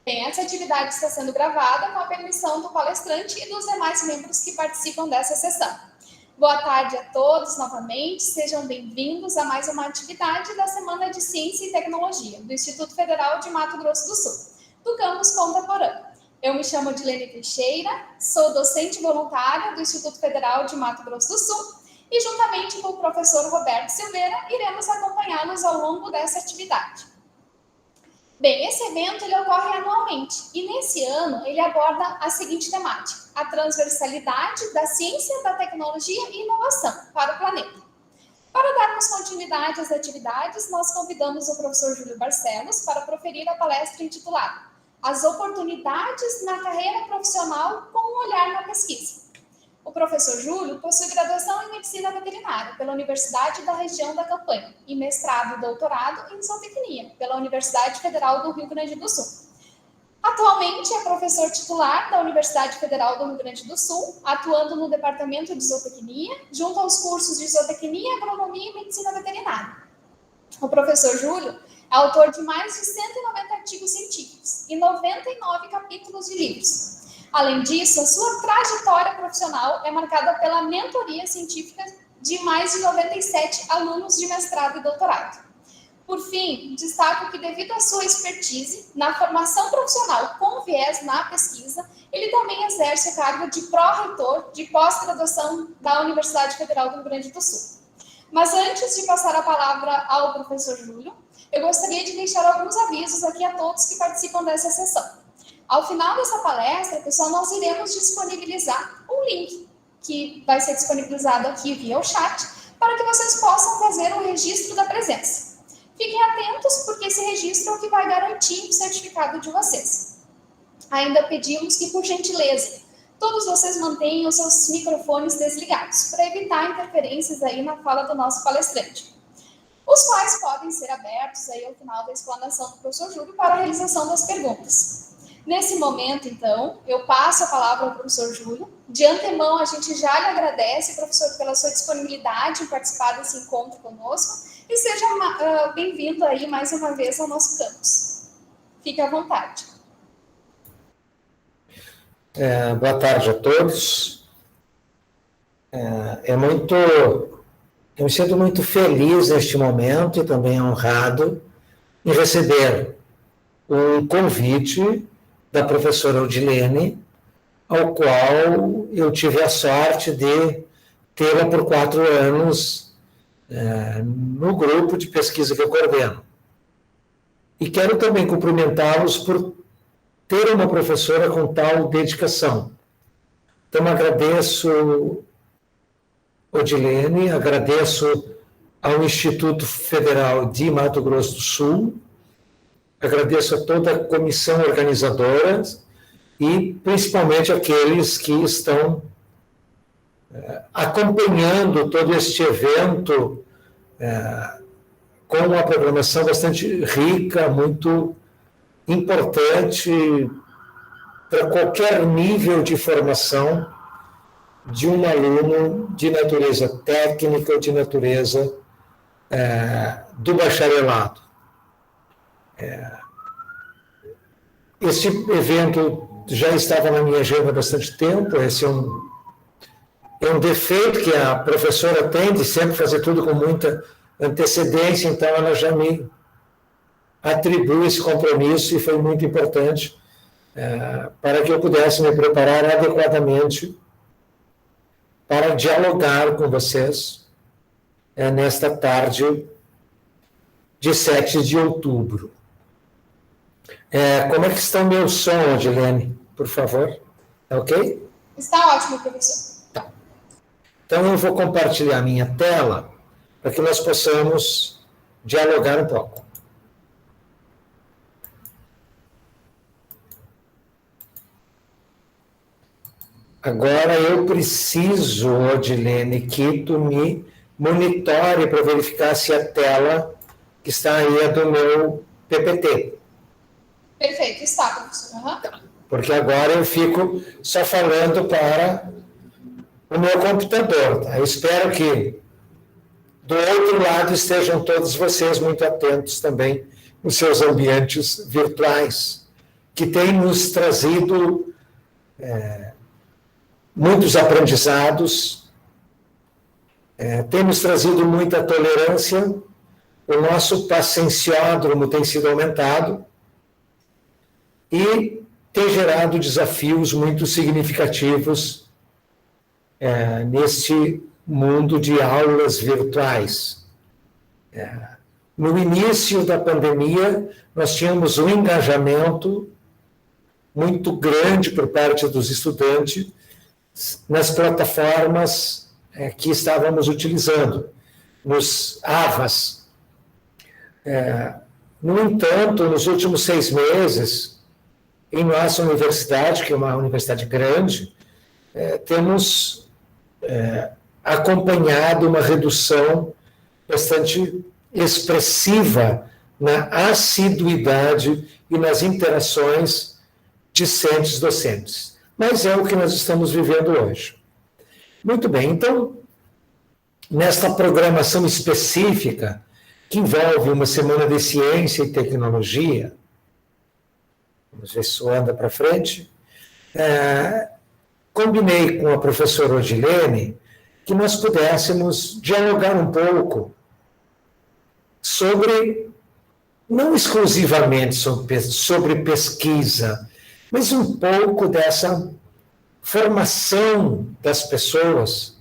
Bem, essa atividade está sendo gravada com a permissão do palestrante e dos demais membros que participam dessa sessão. Boa tarde a todos novamente, sejam bem-vindos a mais uma atividade da Semana de Ciência e Tecnologia do Instituto Federal de Mato Grosso do Sul, do campus Ponta Porã. Eu me chamo Dilene Teixeira, sou docente voluntária do Instituto Federal de Mato Grosso do Sul e, juntamente com o professor Roberto Silveira, iremos acompanhá-los ao longo dessa atividade. Bem, esse evento ele ocorre anualmente e nesse ano ele aborda a seguinte temática: a transversalidade da ciência, da tecnologia e inovação para o planeta. Para darmos continuidade às atividades, nós convidamos o professor Júlio Barcelos para proferir a palestra intitulada As oportunidades na carreira profissional com um olhar na pesquisa. O professor Júlio possui graduação em Medicina Veterinária pela Universidade da Região da Campanha e mestrado e doutorado em zootecnia pela Universidade Federal do Rio Grande do Sul. Atualmente é professor titular da Universidade Federal do Rio Grande do Sul, atuando no Departamento de Zootecnia, junto aos cursos de Zootecnia, Agronomia e Medicina Veterinária. O professor Júlio é autor de mais de 190 artigos científicos e 99 capítulos de livros. Além disso, a sua trajetória profissional é marcada pela mentoria científica de mais de 97 alunos de mestrado e doutorado. Por fim, destaco que, devido à sua expertise na formação profissional com viés na pesquisa, ele também exerce o cargo de pró-reitor de pós-graduação da Universidade Federal do Rio Grande do Sul. Mas antes de passar a palavra ao professor Júlio, eu gostaria de deixar alguns avisos aqui a todos que participam dessa sessão. Ao final dessa palestra, pessoal, nós iremos disponibilizar um link que vai ser disponibilizado aqui via o chat para que vocês possam fazer o registro da presença. Fiquem atentos, porque esse registro é o que vai garantir o certificado de vocês. Ainda pedimos que, por gentileza, todos vocês mantenham os seus microfones desligados para evitar interferências aí na fala do nosso palestrante, os quais podem ser abertos aí ao final da explanação do professor Júlio para a realização das perguntas. Nesse momento, então, eu passo a palavra ao professor Júlio. De antemão, a gente já lhe agradece, professor, pela sua disponibilidade em participar desse encontro conosco e seja bem-vindo aí mais uma vez ao nosso campus. Fique à vontade. Boa tarde a todos. Eu me sinto muito feliz neste momento e também honrado em receber um convite da professora Odilene, ao qual eu tive a sorte de tê-la por 4 anos no grupo de pesquisa que eu coordeno. E quero também cumprimentá-los por ter uma professora com tal dedicação. Então, agradeço, Odilene, agradeço ao Instituto Federal de Mato Grosso do Sul, agradeço a toda a comissão organizadora e principalmente aqueles que estão acompanhando todo este evento com uma programação bastante rica, muito importante para qualquer nível de formação de um aluno de natureza técnica ou de natureza do bacharelado. Esse evento já estava na minha agenda há bastante tempo. Esse é um defeito que a professora tem de sempre fazer tudo com muita antecedência, então ela já me atribui esse compromisso e foi muito importante para que eu pudesse me preparar adequadamente para dialogar com vocês nesta tarde de 7 de outubro. Como é que está o meu som, Odilene? Por favor. Tá ok? Está ótimo, professor. Tá. Então, eu vou compartilhar minha tela para que nós possamos dialogar um pouco. Agora, eu preciso, Odilene, que tu me monitore para verificar se a tela que está aí é do meu PPT. Perfeito, está, professor. Uhum. Porque agora eu fico só falando para o meu computador. Tá? Eu espero que do outro lado estejam todos vocês muito atentos também nos seus ambientes virtuais, que tem nos trazido muitos aprendizados, tem nos trazido muita tolerância, o nosso pacienciódromo tem sido aumentado e tem gerado desafios muito significativos neste mundo de aulas virtuais. No início da pandemia, nós tínhamos um engajamento muito grande por parte dos estudantes nas plataformas que estávamos utilizando, nos AVAs. No entanto, nos últimos 6 meses, em nossa universidade, que é uma universidade grande, temos acompanhado uma redução bastante expressiva na assiduidade e nas interações discentes-docentes. Mas é o que nós estamos vivendo hoje. Muito bem, então, nesta programação específica, que envolve uma semana de ciência e tecnologia, vamos ver se isso anda para frente, combinei com a professora Odilene que nós pudéssemos dialogar um pouco sobre, não exclusivamente sobre pesquisa, mas um pouco dessa formação das pessoas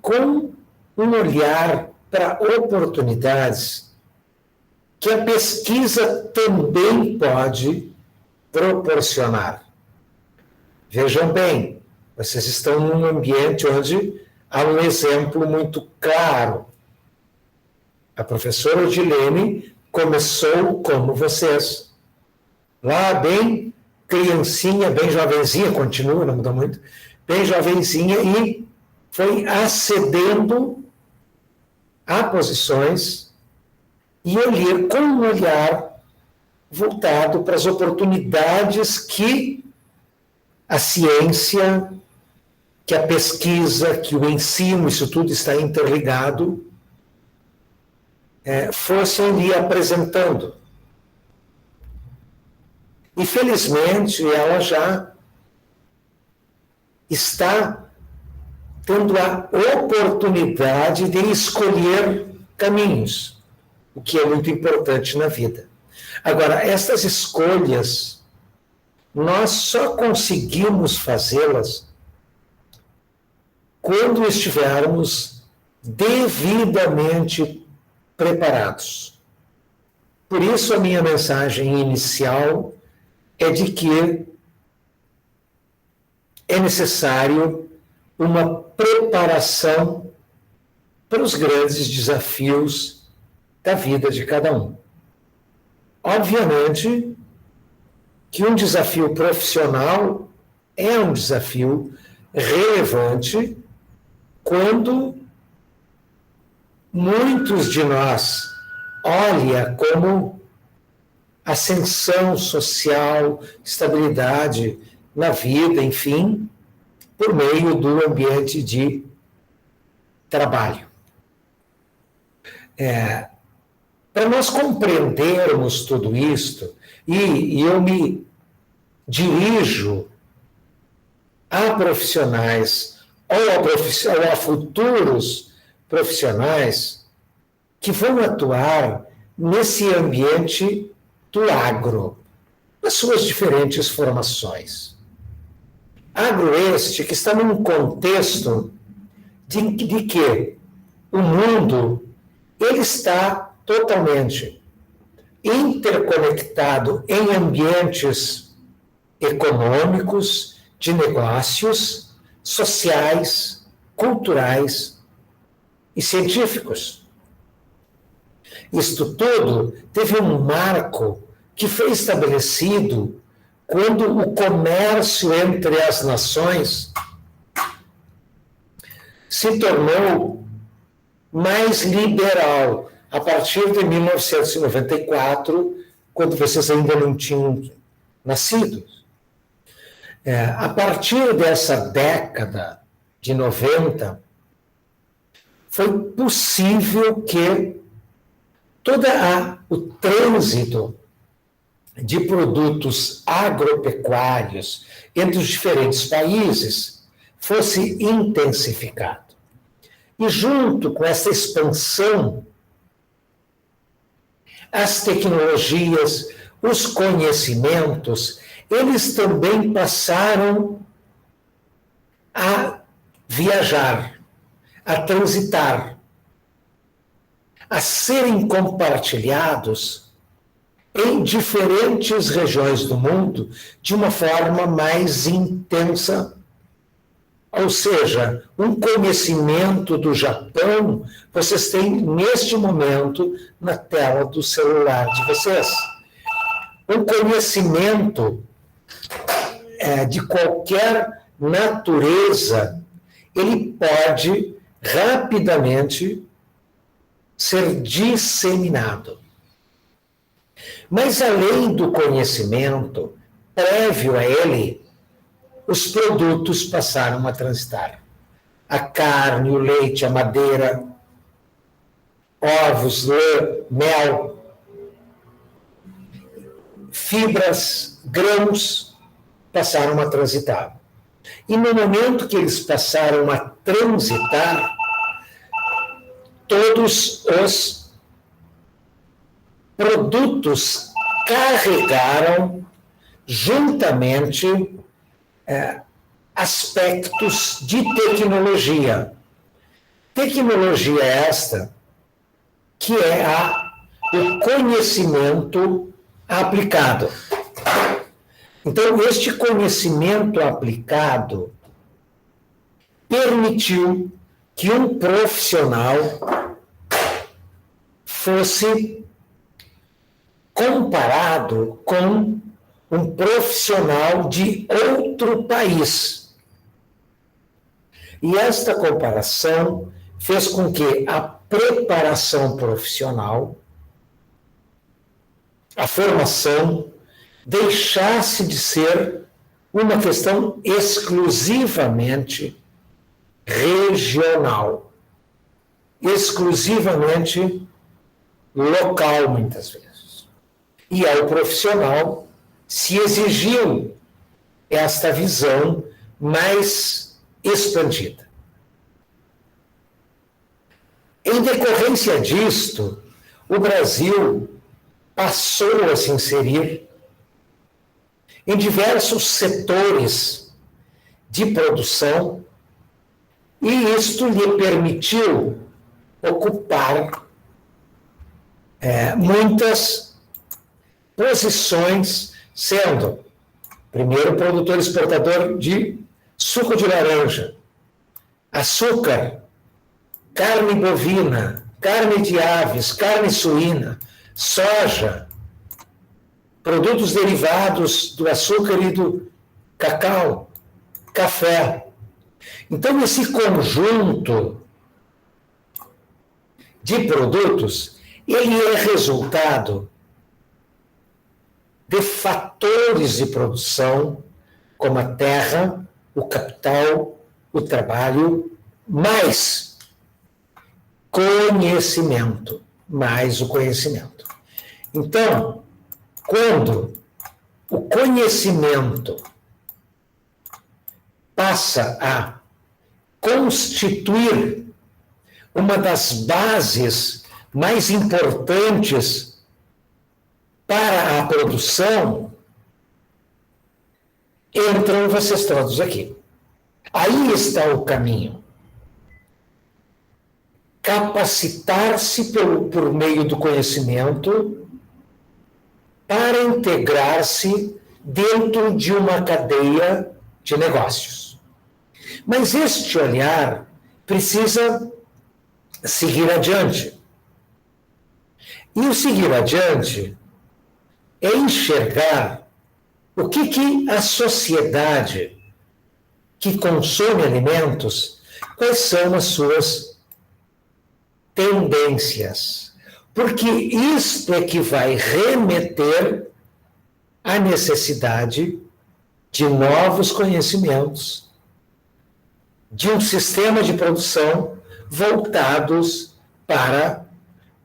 com um olhar para oportunidades que a pesquisa também pode proporcionar. Vejam bem, vocês estão num ambiente onde há um exemplo muito claro. A professora Odilene começou como vocês. Lá bem criancinha, bem jovenzinha, continua, não mudou muito, bem jovenzinha, e foi acedendo a posições e com um olhar voltado para as oportunidades que a ciência, que a pesquisa, que o ensino, isso tudo está interligado, fossem lhe apresentando. E, felizmente, ela já está tendo a oportunidade de escolher caminhos, o que é muito importante na vida. Agora, essas escolhas, nós só conseguimos fazê-las quando estivermos devidamente preparados. Por isso, a minha mensagem inicial é de que é necessário uma preparação para os grandes desafios da vida de cada um. Obviamente que um desafio profissional é um desafio relevante quando muitos de nós olham como ascensão social, estabilidade na vida, enfim, por meio do ambiente de trabalho. Para nós compreendermos tudo isto, e eu me dirijo a profissionais ou a futuros profissionais que vão atuar nesse ambiente do agro, nas suas diferentes formações. Agro este que está num contexto de que o mundo ele está totalmente interconectado em ambientes econômicos, de negócios, sociais, culturais e científicos. Isto tudo teve um marco que foi estabelecido quando o comércio entre as nações se tornou mais liberal a partir de 1994, quando vocês ainda não tinham nascido. A partir dessa década de 90, foi possível que todo o trânsito de produtos agropecuários entre os diferentes países fosse intensificado. E junto com essa expansão, as tecnologias, os conhecimentos, eles também passaram a viajar, a transitar, a serem compartilhados em diferentes regiões do mundo de uma forma mais intensa. Ou seja, um conhecimento do Japão, vocês têm neste momento na tela do celular de vocês. Um conhecimento de qualquer natureza, ele pode rapidamente ser disseminado. Mas além do conhecimento prévio a ele, os produtos passaram a transitar. A carne, o leite, a madeira, ovos, lã, mel, fibras, grãos, passaram a transitar. E no momento que eles passaram a transitar, todos os produtos carregaram juntamente aspectos de tecnologia. Tecnologia esta que é o conhecimento aplicado. Então, este conhecimento aplicado permitiu que um profissional fosse comparado com um profissional de outro país. E esta comparação fez com que a preparação profissional, a formação, deixasse de ser uma questão exclusivamente regional, exclusivamente local, muitas vezes. E ao profissional se exigiu esta visão mais expandida. Em decorrência disto, o Brasil passou a se inserir em diversos setores de produção e isto lhe permitiu ocupar muitas posições, sendo primeiro produtor exportador de suco de laranja, açúcar, carne bovina, carne de aves, carne suína, soja, produtos derivados do açúcar e do cacau, café. Então, esse conjunto de produtos, ele é resultado de fatores de produção, como a terra, o capital, o trabalho, mais conhecimento, mais o conhecimento. Então, quando o conhecimento passa a constituir uma das bases mais importantes para a produção, entram vocês todos aqui. Aí está o caminho. Capacitar-se por meio do conhecimento para integrar-se dentro de uma cadeia de negócios. Mas este olhar precisa seguir adiante. E o seguir adiante é enxergar o que a sociedade que consome alimentos, quais são as suas tendências. Porque isto é que vai remeter à necessidade de novos conhecimentos, de um sistema de produção voltados para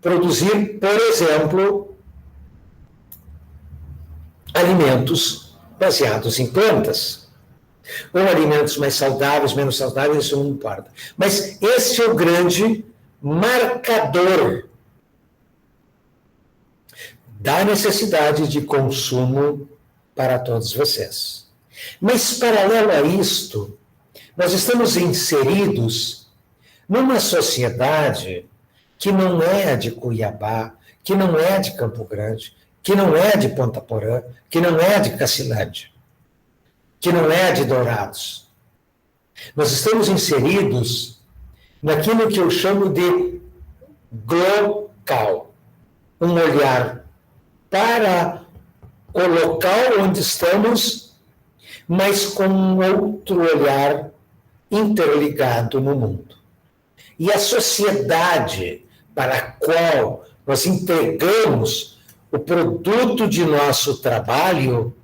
produzir, por exemplo, alimentos baseados em plantas. Ou alimentos mais saudáveis, menos saudáveis, isso não importa. Mas esse é o grande marcador da necessidade de consumo para todos vocês. Mas, paralelo a isto, nós estamos inseridos numa sociedade que não é de Cuiabá, que não é de Campo Grande, que não é de Ponta Porã, que não é de Cacilândia, que não é de Dourados. Nós estamos inseridos naquilo que eu chamo de glocal, um olhar para o local onde estamos, mas com um outro olhar interligado no mundo. E a sociedade para a qual nós entregamos o produto de nosso trabalho,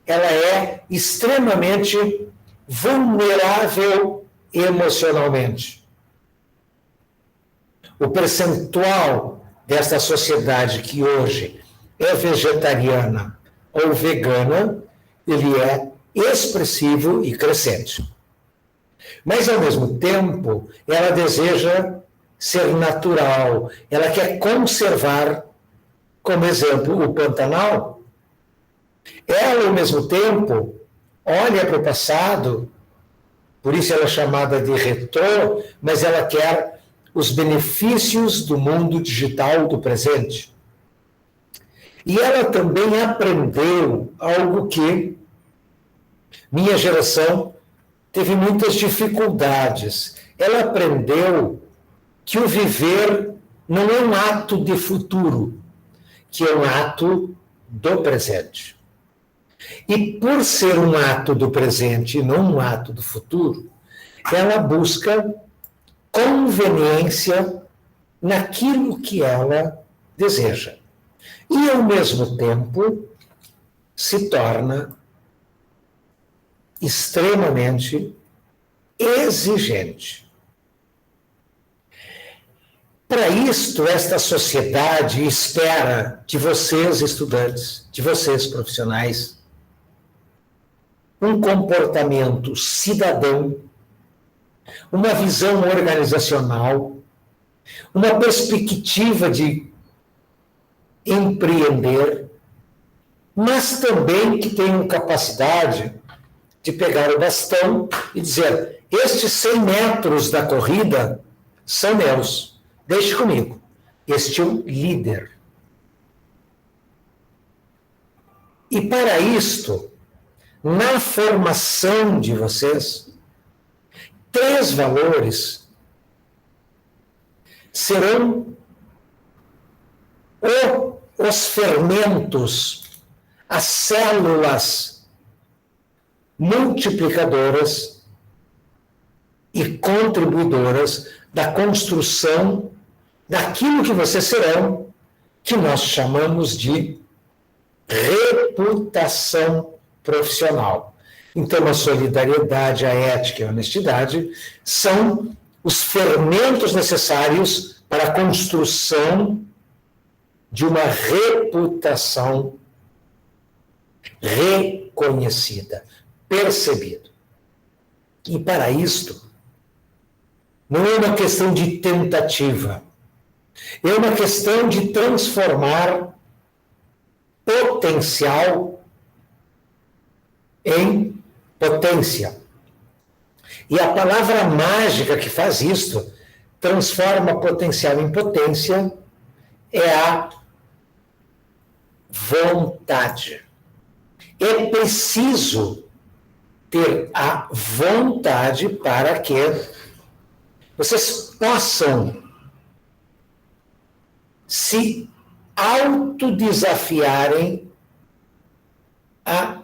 ela é extremamente vulnerável emocionalmente. O percentual desta sociedade que hoje é vegetariana ou vegana, ele é expressivo e crescente. Mas, ao mesmo tempo, ela deseja ser natural, ela quer conservar, como exemplo, o Pantanal. Ela, ao mesmo tempo, olha para o passado, por isso ela é chamada de retrô, mas ela quer os benefícios do mundo digital do presente. E ela também aprendeu algo que minha geração teve muitas dificuldades. Ela aprendeu que o viver não é um ato de futuro, que é um ato do presente. E por ser um ato do presente e não um ato do futuro, ela busca conveniência naquilo que ela deseja. E, ao mesmo tempo, se torna extremamente exigente. Para isto, esta sociedade espera de vocês, estudantes, de vocês, profissionais, um comportamento cidadão, uma visão organizacional, uma perspectiva de empreender, mas também que tenham capacidade de pegar o bastão e dizer: estes 100 metros da corrida são meus, deixe comigo. Este é o líder. E para isto, na formação de vocês, 3 valores serão os fermentos, as células multiplicadoras e contribuidoras da construção daquilo que vocês serão, que nós chamamos de reputação profissional. Então, a solidariedade, a ética e a honestidade são os fermentos necessários para a construção de uma reputação reconhecida, percebida. E para isto, não é uma questão de tentativa, é uma questão de transformar potencial em potência. E a palavra mágica que faz isto, transforma potencial em potência, é a vontade. É preciso ter a vontade para que vocês possam se autodesafiarem a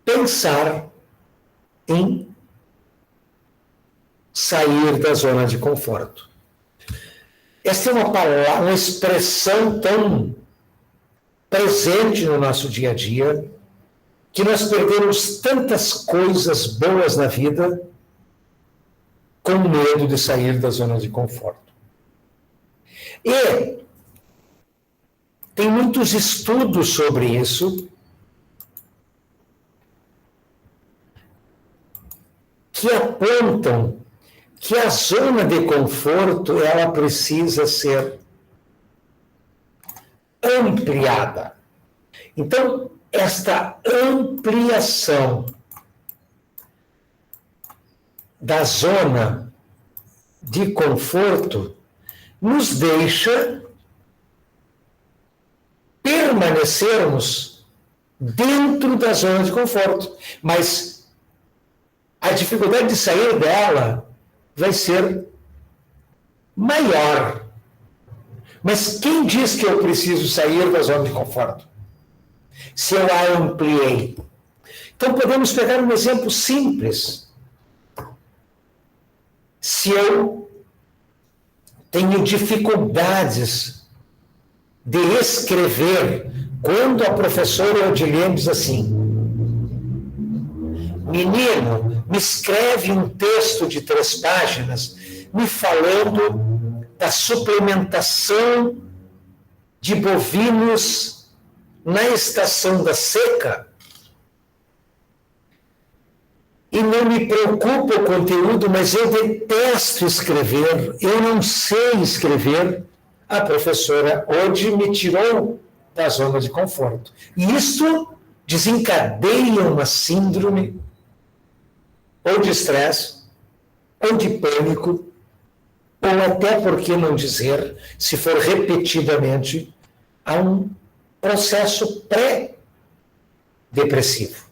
pensar em sair da zona de conforto. Essa é uma expressão tão presente no nosso dia a dia, que nós perdemos tantas coisas boas na vida com medo de sair da zona de conforto. E Tem muitos estudos sobre isso, que apontam que a zona de conforto, ela precisa ser ampliada. Então, esta ampliação da zona de conforto nos deixa permanecermos dentro da zona de conforto. Mas a dificuldade de sair dela vai ser maior. Mas quem diz que eu preciso sair da zona de conforto? Se eu a ampliei. Então, podemos pegar um exemplo simples. Se eu tenho dificuldades de escrever, quando a professora Odilene diz assim: menino, me escreve um texto de 3 páginas, me falando da suplementação de bovinos na estação da seca, e não me preocupa o conteúdo, mas eu detesto escrever, eu não sei escrever, a professora hoje me tirou da zona de conforto. E isso desencadeia uma síndrome ou de estresse, ou de pânico, ou até, por que não dizer, se for repetidamente, a um processo pré-depressivo.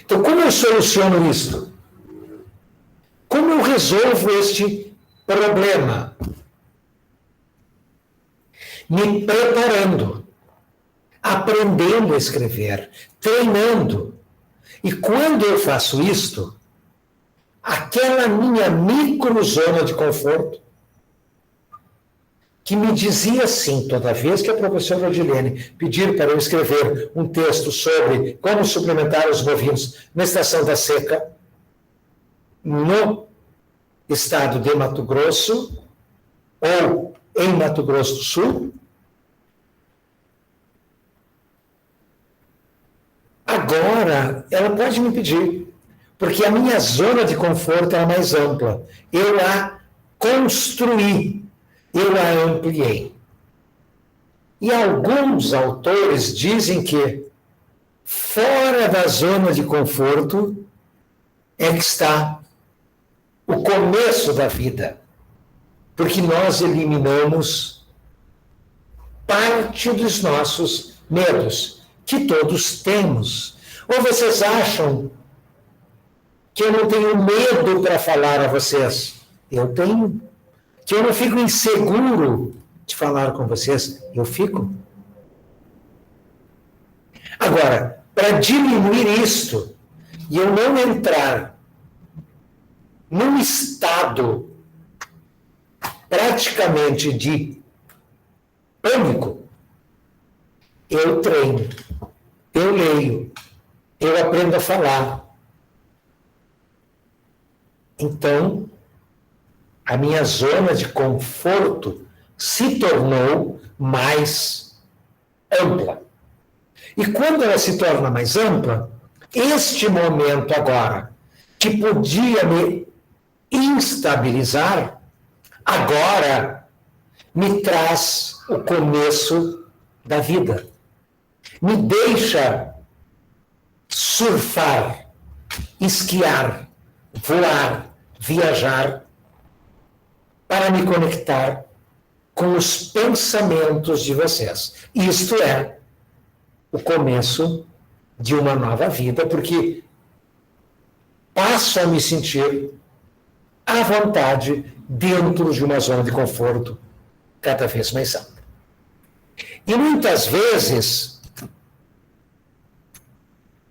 Então, como eu soluciono isso? Como eu resolvo este problema? Me preparando, aprendendo a escrever, treinando. E quando eu faço isto, aquela minha microzona de conforto, que me dizia assim, toda vez que a professora Odilene pedir para eu escrever um texto sobre como suplementar os bovinos na estação da seca, no estado de Mato Grosso, ou em Mato Grosso do Sul, agora ela pode me pedir, porque a minha zona de conforto é mais ampla. Eu a construí, eu a ampliei. E alguns autores dizem que fora da zona de conforto é que está o começo da vida, porque nós eliminamos parte dos nossos medos, que todos temos. Ou vocês acham que eu não tenho medo para falar a vocês? Eu tenho. Que eu não fico inseguro de falar com vocês? Eu fico. Agora, para diminuir isto, e eu não entrar num estado praticamente de pânico, eu treino, eu leio, eu aprendo a falar. Então, a minha zona de conforto se tornou mais ampla. E quando ela se torna mais ampla, este momento agora, que podia me instabilizar, agora me traz o começo da vida. Me deixa surfar, esquiar, voar, viajar, para me conectar com os pensamentos de vocês. Isto é o começo de uma nova vida, porque passo a me sentir à vontade dentro de uma zona de conforto cada vez mais ampla. E muitas vezes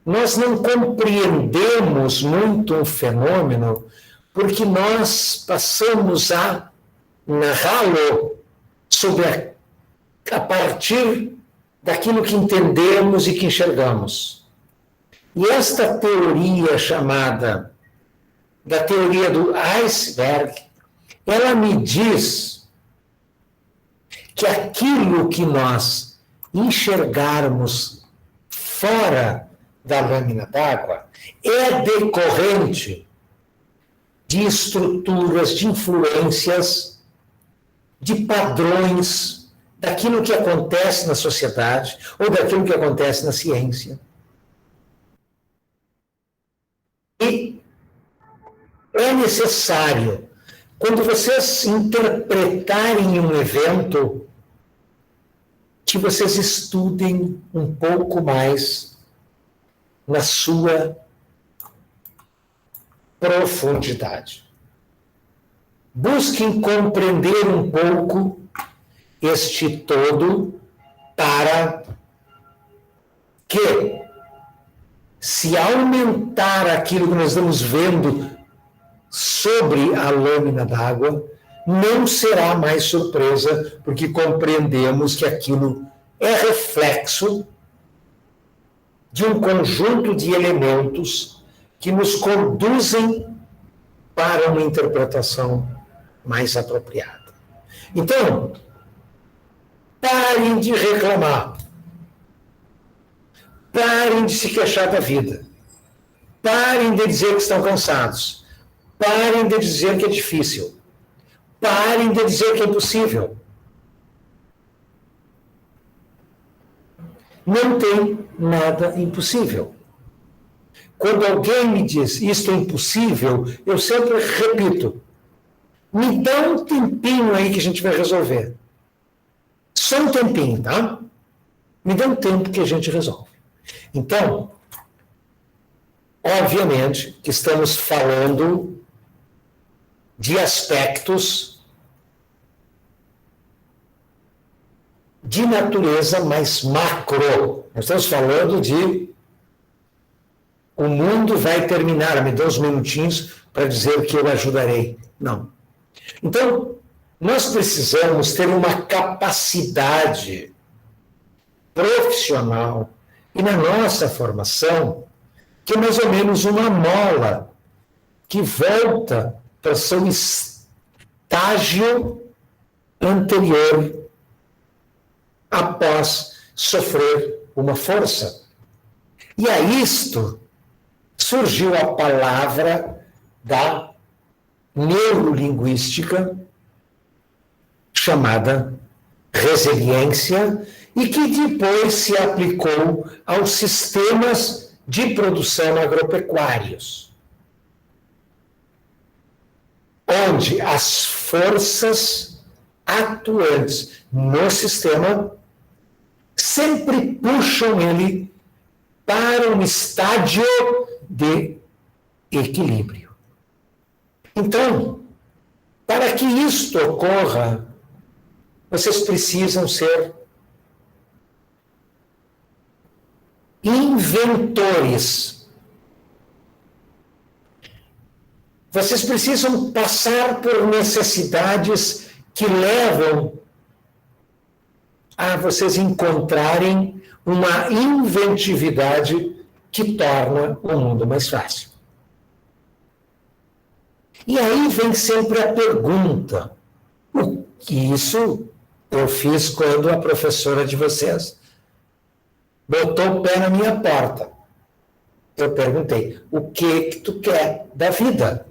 nós não compreendemos muito um fenômeno porque nós passamos a narrá-lo sobre a partir daquilo que entendemos e que enxergamos. E esta teoria chamada da teoria do iceberg, ela me diz que aquilo que nós enxergarmos fora da lâmina d'água é decorrente de estruturas, de influências, de padrões, daquilo que acontece na sociedade ou daquilo que acontece na ciência. E é necessário, quando vocês interpretarem um evento, que vocês estudem um pouco mais na sua profundidade. Busquem compreender um pouco este todo para que, se aumentar aquilo que nós estamos vendo sobre a lâmina d'água, não será mais surpresa, porque compreendemos que aquilo é reflexo de um conjunto de elementos que nos conduzem para uma interpretação mais apropriada. Então, parem de reclamar. Parem de se queixar da vida. Parem de dizer que estão cansados. Parem de dizer que é difícil. Parem de dizer que é impossível. Não tem nada impossível. Quando alguém me diz isto é impossível, eu sempre repito: me dá um tempinho aí que a gente vai resolver. Só um tempinho, tá? Me dá um tempo que a gente resolve. Então, obviamente que estamos falando de aspectos de natureza mais macro. Nós estamos falando de o mundo vai terminar. Me dê uns minutinhos para dizer que eu ajudarei. Não. Então, nós precisamos ter uma capacidade profissional e na nossa formação, que é mais ou menos uma mola que volta para seu estágio anterior após sofrer uma força. E a isto surgiu a palavra da neurolinguística, chamada resiliência, e que depois se aplicou aos sistemas de produção agropecuários, onde as forças atuantes no sistema sempre puxam ele para um estágio de equilíbrio. Então, para que isto ocorra, vocês precisam ser inventores. Vocês precisam passar por necessidades que levam a vocês encontrarem uma inventividade que torna o mundo mais fácil. E aí vem sempre a pergunta: o que isso eu fiz quando a professora de vocês botou o pé na minha porta? Eu perguntei: o que tu quer da vida?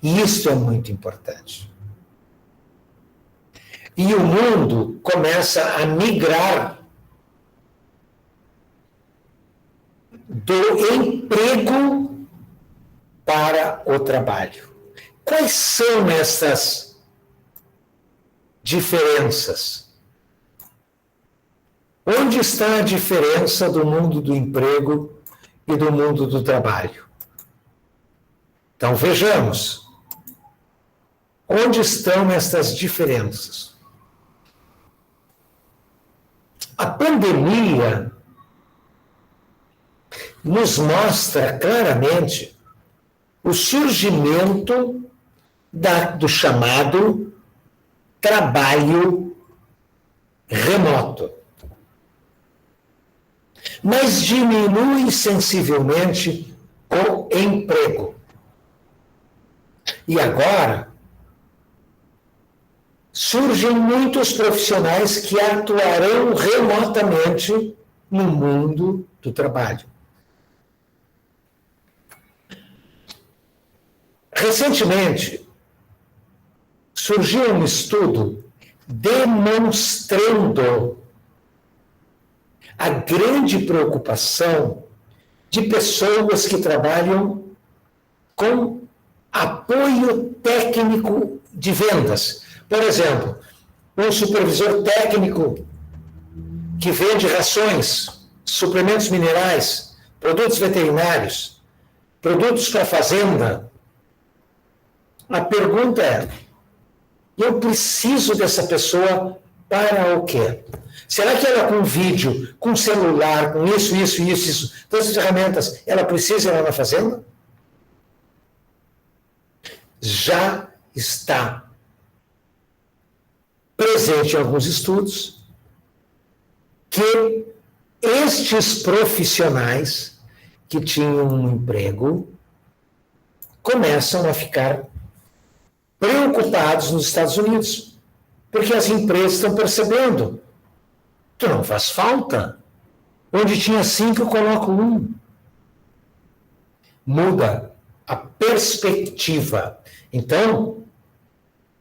E isso é muito importante. E o mundo começa a migrar do emprego para o trabalho. Quais são essas diferenças? Onde está a diferença do mundo do emprego e do mundo do trabalho? Então, vejamos. Onde estão essas diferenças? A pandemia nos mostra claramente o surgimento do chamado trabalho remoto. Mas diminui sensivelmente o emprego. E agora, surgem muitos profissionais que atuarão remotamente no mundo do trabalho. Recentemente, surgiu um estudo demonstrando a grande preocupação de pessoas que trabalham com apoio técnico de vendas. Por exemplo, um supervisor técnico que vende rações, suplementos minerais, produtos veterinários, produtos para a fazenda. A pergunta é, eu preciso dessa pessoa para o quê? Será que ela com vídeo, com celular, com isso, todas as ferramentas, ela precisa ir lá na fazenda? Já está presente em alguns estudos que estes profissionais que tinham um emprego começam a ficar preocupados nos Estados Unidos, porque as empresas estão percebendo que não faz falta. Onde tinha 5, eu coloco 1. Muda a perspectiva. Então,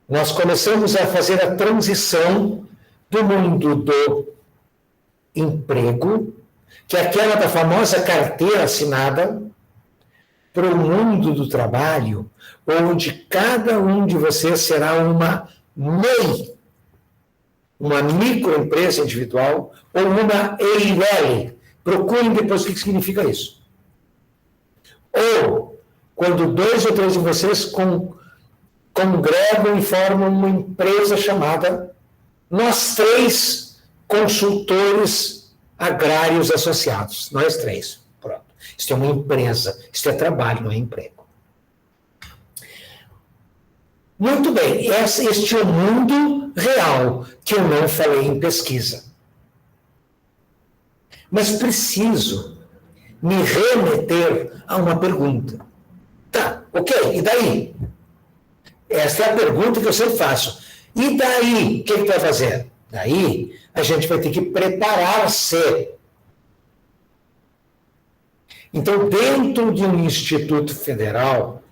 nós começamos a fazer a transição do mundo do emprego, que é aquela da famosa carteira assinada, para o mundo do trabalho, onde cada um de vocês será uma MEI, uma microempresa individual, ou uma EIL. Procurem depois o que significa isso. Ou, quando 2 ou 3 de vocês congregam e formam uma empresa chamada Nós 3 Consultores Agrários Associados. Nós 3. Pronto. Isso é uma empresa. Isso é trabalho, não é emprego. Muito bem. Este é o mundo real, que eu não falei em pesquisa. Mas preciso me remeter a uma pergunta. Tá, ok, e daí? Essa é a pergunta que eu sempre faço. E daí, o que vai fazer? Daí, a gente vai ter que preparar-se. Então, dentro de um instituto federal,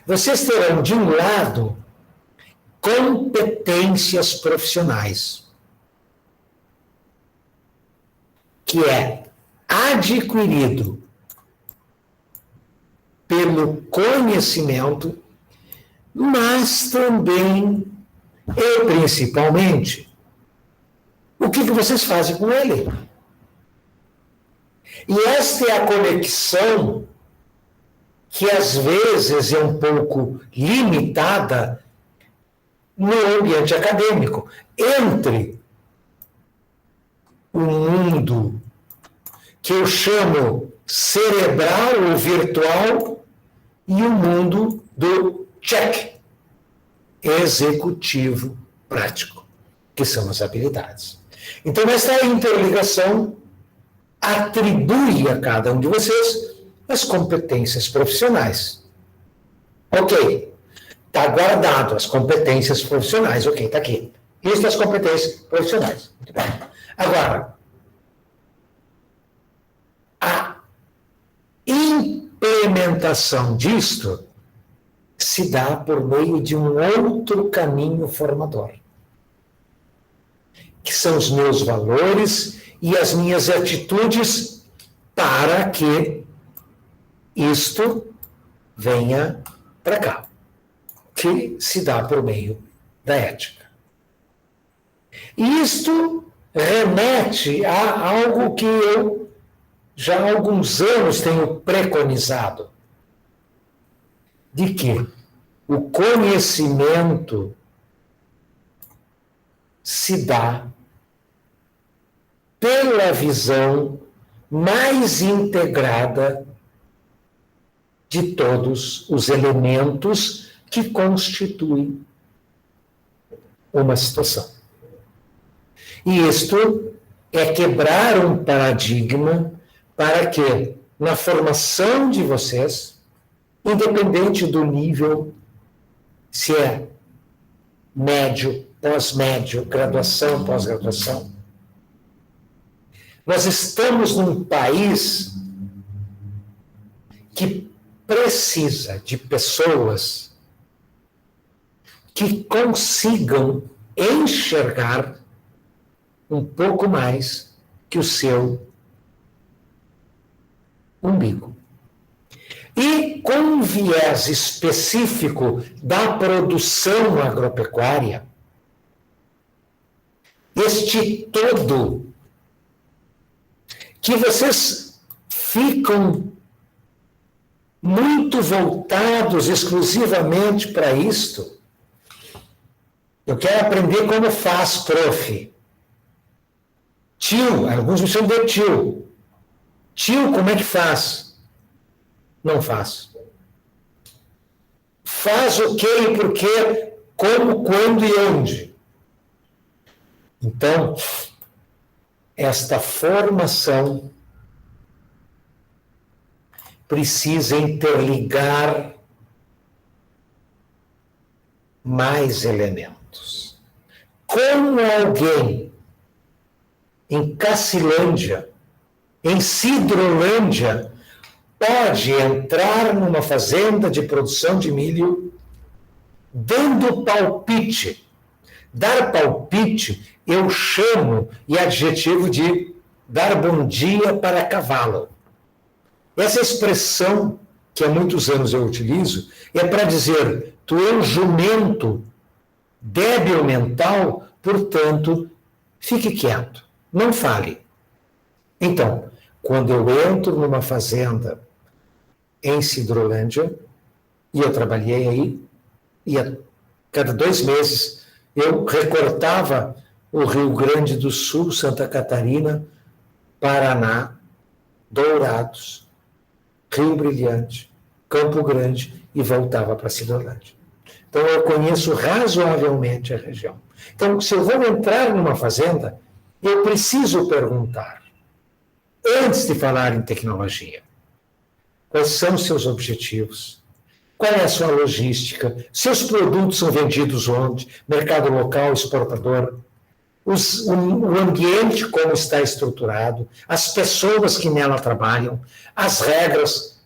vocês terão, de um lado, competências profissionais, que é adquirido pelo conhecimento, mas também e principalmente o que vocês fazem com ele. E esta é a conexão que às vezes é um pouco limitada no ambiente acadêmico, entre o mundo que eu chamo cerebral ou virtual e o mundo do check, executivo prático, que são as habilidades. Então, essa interligação atribui a cada um de vocês as competências profissionais. Ok, está guardado as competências profissionais, ok, está aqui. Isso das competências profissionais. Muito bem. Agora, a implementação disto se dá por meio de um outro caminho formador, que são os meus valores e as minhas atitudes para que isto venha para cá, que se dá por meio da ética. E isto remete a algo que eu já há alguns anos tenho preconizado, de que o conhecimento se dá pela visão mais integrada de todos os elementos que constituem uma situação. E isto é quebrar um paradigma para que, na formação de vocês, independente do nível, se é médio, pós-médio, graduação, pós-graduação. Nós estamos num país que precisa de pessoas que consigam enxergar um pouco mais que o seu umbigo. E com um viés específico da produção agropecuária, este todo que vocês ficam muito voltados exclusivamente para isto. Eu quero aprender como faz, prof. Tio, alguns me chamam de tio. Tio, como é que faz? Não faço. Faz o quê e por quê, como, quando e onde? Então, esta formação precisa interligar mais elementos. Como alguém em Cacilândia, em Sidrolândia, pode entrar numa fazenda de produção de milho dando palpite? Dar palpite eu chamo e adjetivo de dar bom dia para cavalo. Essa expressão, que há muitos anos eu utilizo, é para dizer, tu é um jumento débil mental, portanto, fique quieto, não fale. Então, quando eu entro numa fazenda em Sidrolândia, e eu trabalhei aí, e a cada 2 meses eu recortava o Rio Grande do Sul, Santa Catarina, Paraná, Dourados, Rio Brilhante, Campo Grande e voltava para Sidrolândia. Então eu conheço razoavelmente a região. Então, se eu vou entrar numa fazenda, eu preciso perguntar, antes de falar em tecnologia, quais são os seus objetivos? Qual é a sua logística? Seus produtos são vendidos onde? Mercado local, exportador? O ambiente como está estruturado? As pessoas que nela trabalham? As regras?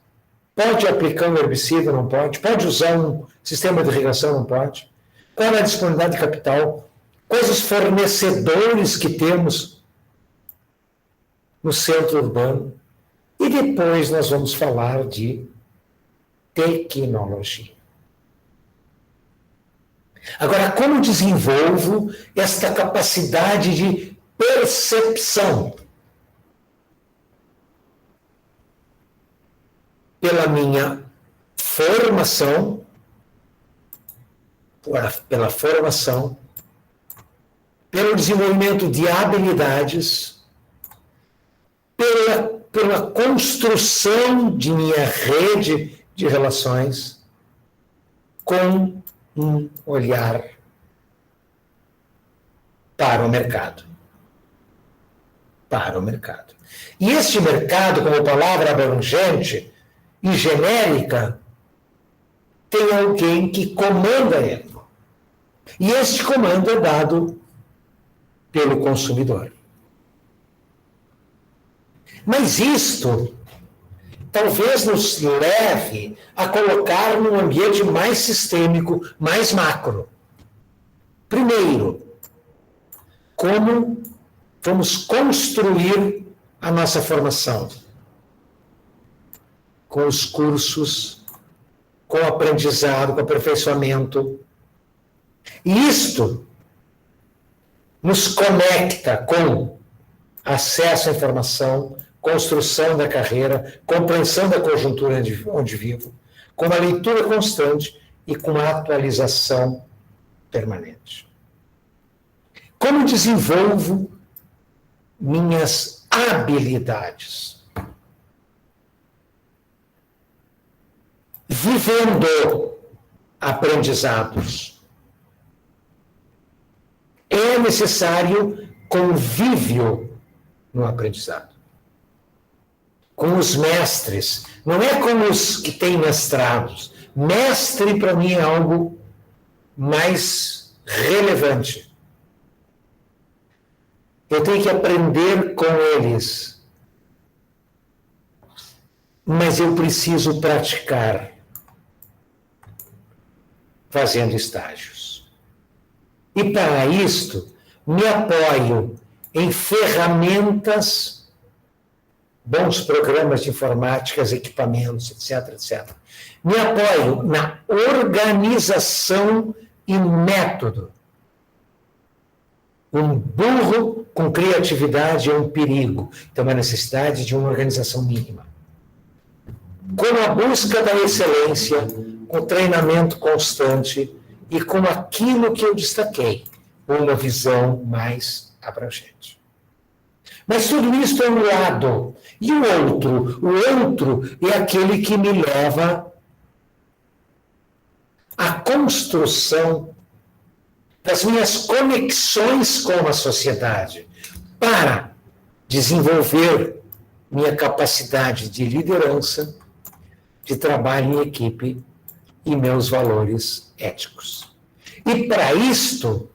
Pode aplicar um herbicida? Não pode? Pode usar um sistema de irrigação? Não pode? Qual é a disponibilidade de capital? Quais os fornecedores que temos no centro urbano? E depois nós vamos falar de tecnologia. Agora, como desenvolvo esta capacidade de percepção? Pela minha formação, pelo desenvolvimento de habilidades, pela construção de minha rede de relações, com um olhar para o mercado. Para o mercado. E este mercado, como palavra abrangente e genérica, tem alguém que comanda ele. E este comando é dado pelo consumidor. Mas isto talvez nos leve a colocar num ambiente mais sistêmico, mais macro. Primeiro, como vamos construir a nossa formação? Com os cursos, com o aprendizado, com o aperfeiçoamento. E isto nos conecta com acesso à informação, construção da carreira, compreensão da conjuntura onde vivo, com uma leitura constante e com uma atualização permanente. Como desenvolvo minhas habilidades? Vivendo aprendizados. É necessário convívio no aprendizado. Com os mestres, não é com os que têm mestrados. Mestre, para mim, é algo mais relevante. Eu tenho que aprender com eles. Mas eu preciso praticar fazendo estágios. E para isto, me apoio em ferramentas, bons programas de informática, equipamentos, etc, etc. Me apoio na organização e método. Um burro com criatividade é um perigo. Então, a necessidade de uma organização mínima. Com a busca da excelência, com o treinamento constante e com aquilo que eu destaquei, uma visão mais abrangente. Mas tudo isso é um lado. E o outro é aquele que me leva à construção das minhas conexões com a sociedade para desenvolver minha capacidade de liderança, de trabalho em equipe e meus valores éticos. E para isto,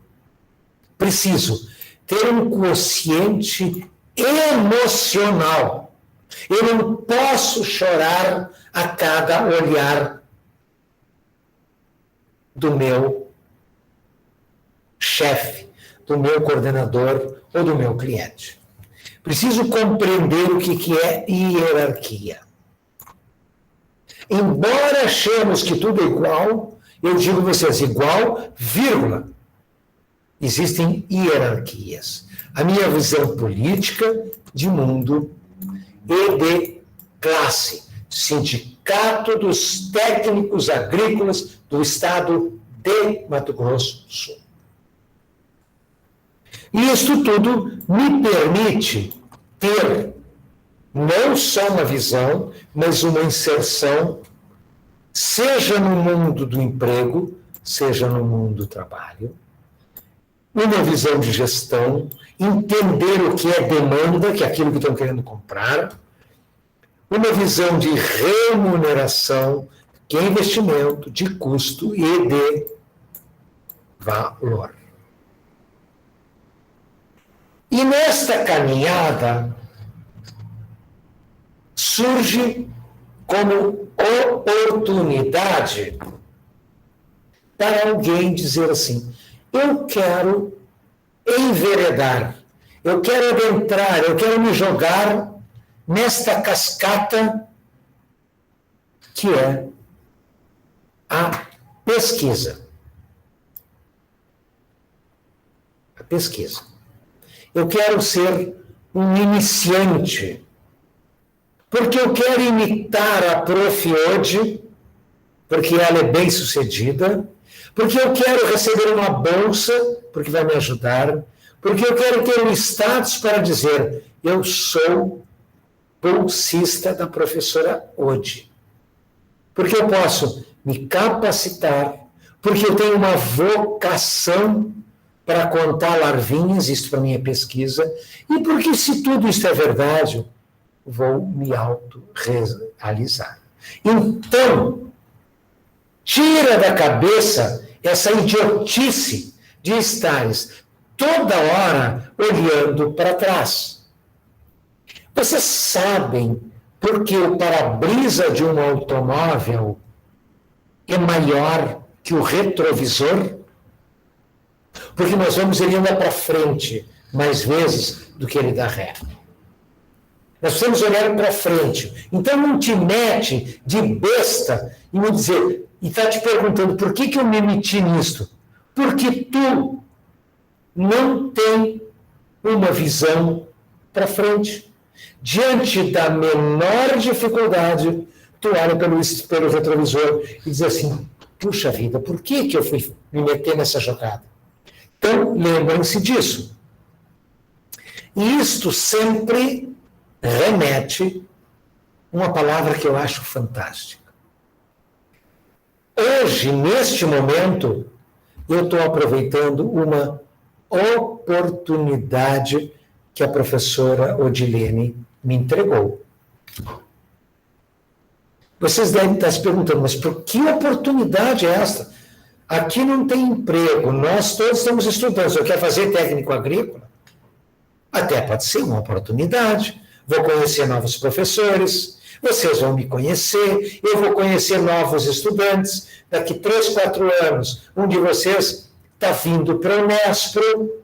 preciso ter um quociente emocional. Eu não posso chorar a cada olhar do meu chefe, do meu coordenador ou do meu cliente. Preciso compreender o que é hierarquia. Embora achemos que tudo é igual, eu digo a vocês, igual, vírgula. Existem hierarquias. A minha visão política de mundo e de classe. Sindicato dos Técnicos Agrícolas do Estado de Mato Grosso do Sul. E isto tudo me permite ter não só uma visão, mas uma inserção, seja no mundo do emprego, seja no mundo do trabalho, uma visão de gestão, entender o que é demanda, que é aquilo que estão querendo comprar, uma visão de remuneração, que é investimento, de custo e de valor. E nesta caminhada, surge como oportunidade para alguém dizer assim, eu quero enveredar, eu quero adentrar, eu quero me jogar nesta cascata que é a pesquisa. A pesquisa. Eu quero ser um iniciante, porque eu quero imitar a Prof. Ode, porque ela é bem sucedida, porque eu quero receber uma bolsa, porque vai me ajudar, porque eu quero ter um status para dizer, eu sou bolsista da professora Ode. Porque eu posso me capacitar, porque eu tenho uma vocação para contar larvinhas, isso para mim é pesquisa, e porque se tudo isso é verdade, vou me autorrealizar. Então, tira da cabeça essa idiotice de estares toda hora olhando para trás. Vocês sabem por que o para-brisa de um automóvel é maior que o retrovisor? Porque nós vamos ele anda para frente mais vezes do que ele dá ré. Nós precisamos olhar para frente. Então não te mete de besta e me dizer, e está te perguntando por que eu me meti nisto? Porque tu não tem uma visão para frente. Diante da menor dificuldade, tu olha pelo retrovisor e diz assim, puxa vida, por que eu fui me meter nessa jogada? Então, lembrem-se disso. E isto sempre remete uma palavra que eu acho fantástica. Hoje, neste momento, eu estou aproveitando uma oportunidade que a professora Odilene me entregou. Vocês devem estar se perguntando, mas por que oportunidade é esta? Aqui não tem emprego, nós todos estamos estudando. Se eu quero fazer técnico agrícola, Até pode ser uma oportunidade. Vou conhecer novos professores, vocês vão me conhecer, eu vou conhecer novos estudantes. Daqui 3, 4 anos, um de vocês está vindo para o Nespro.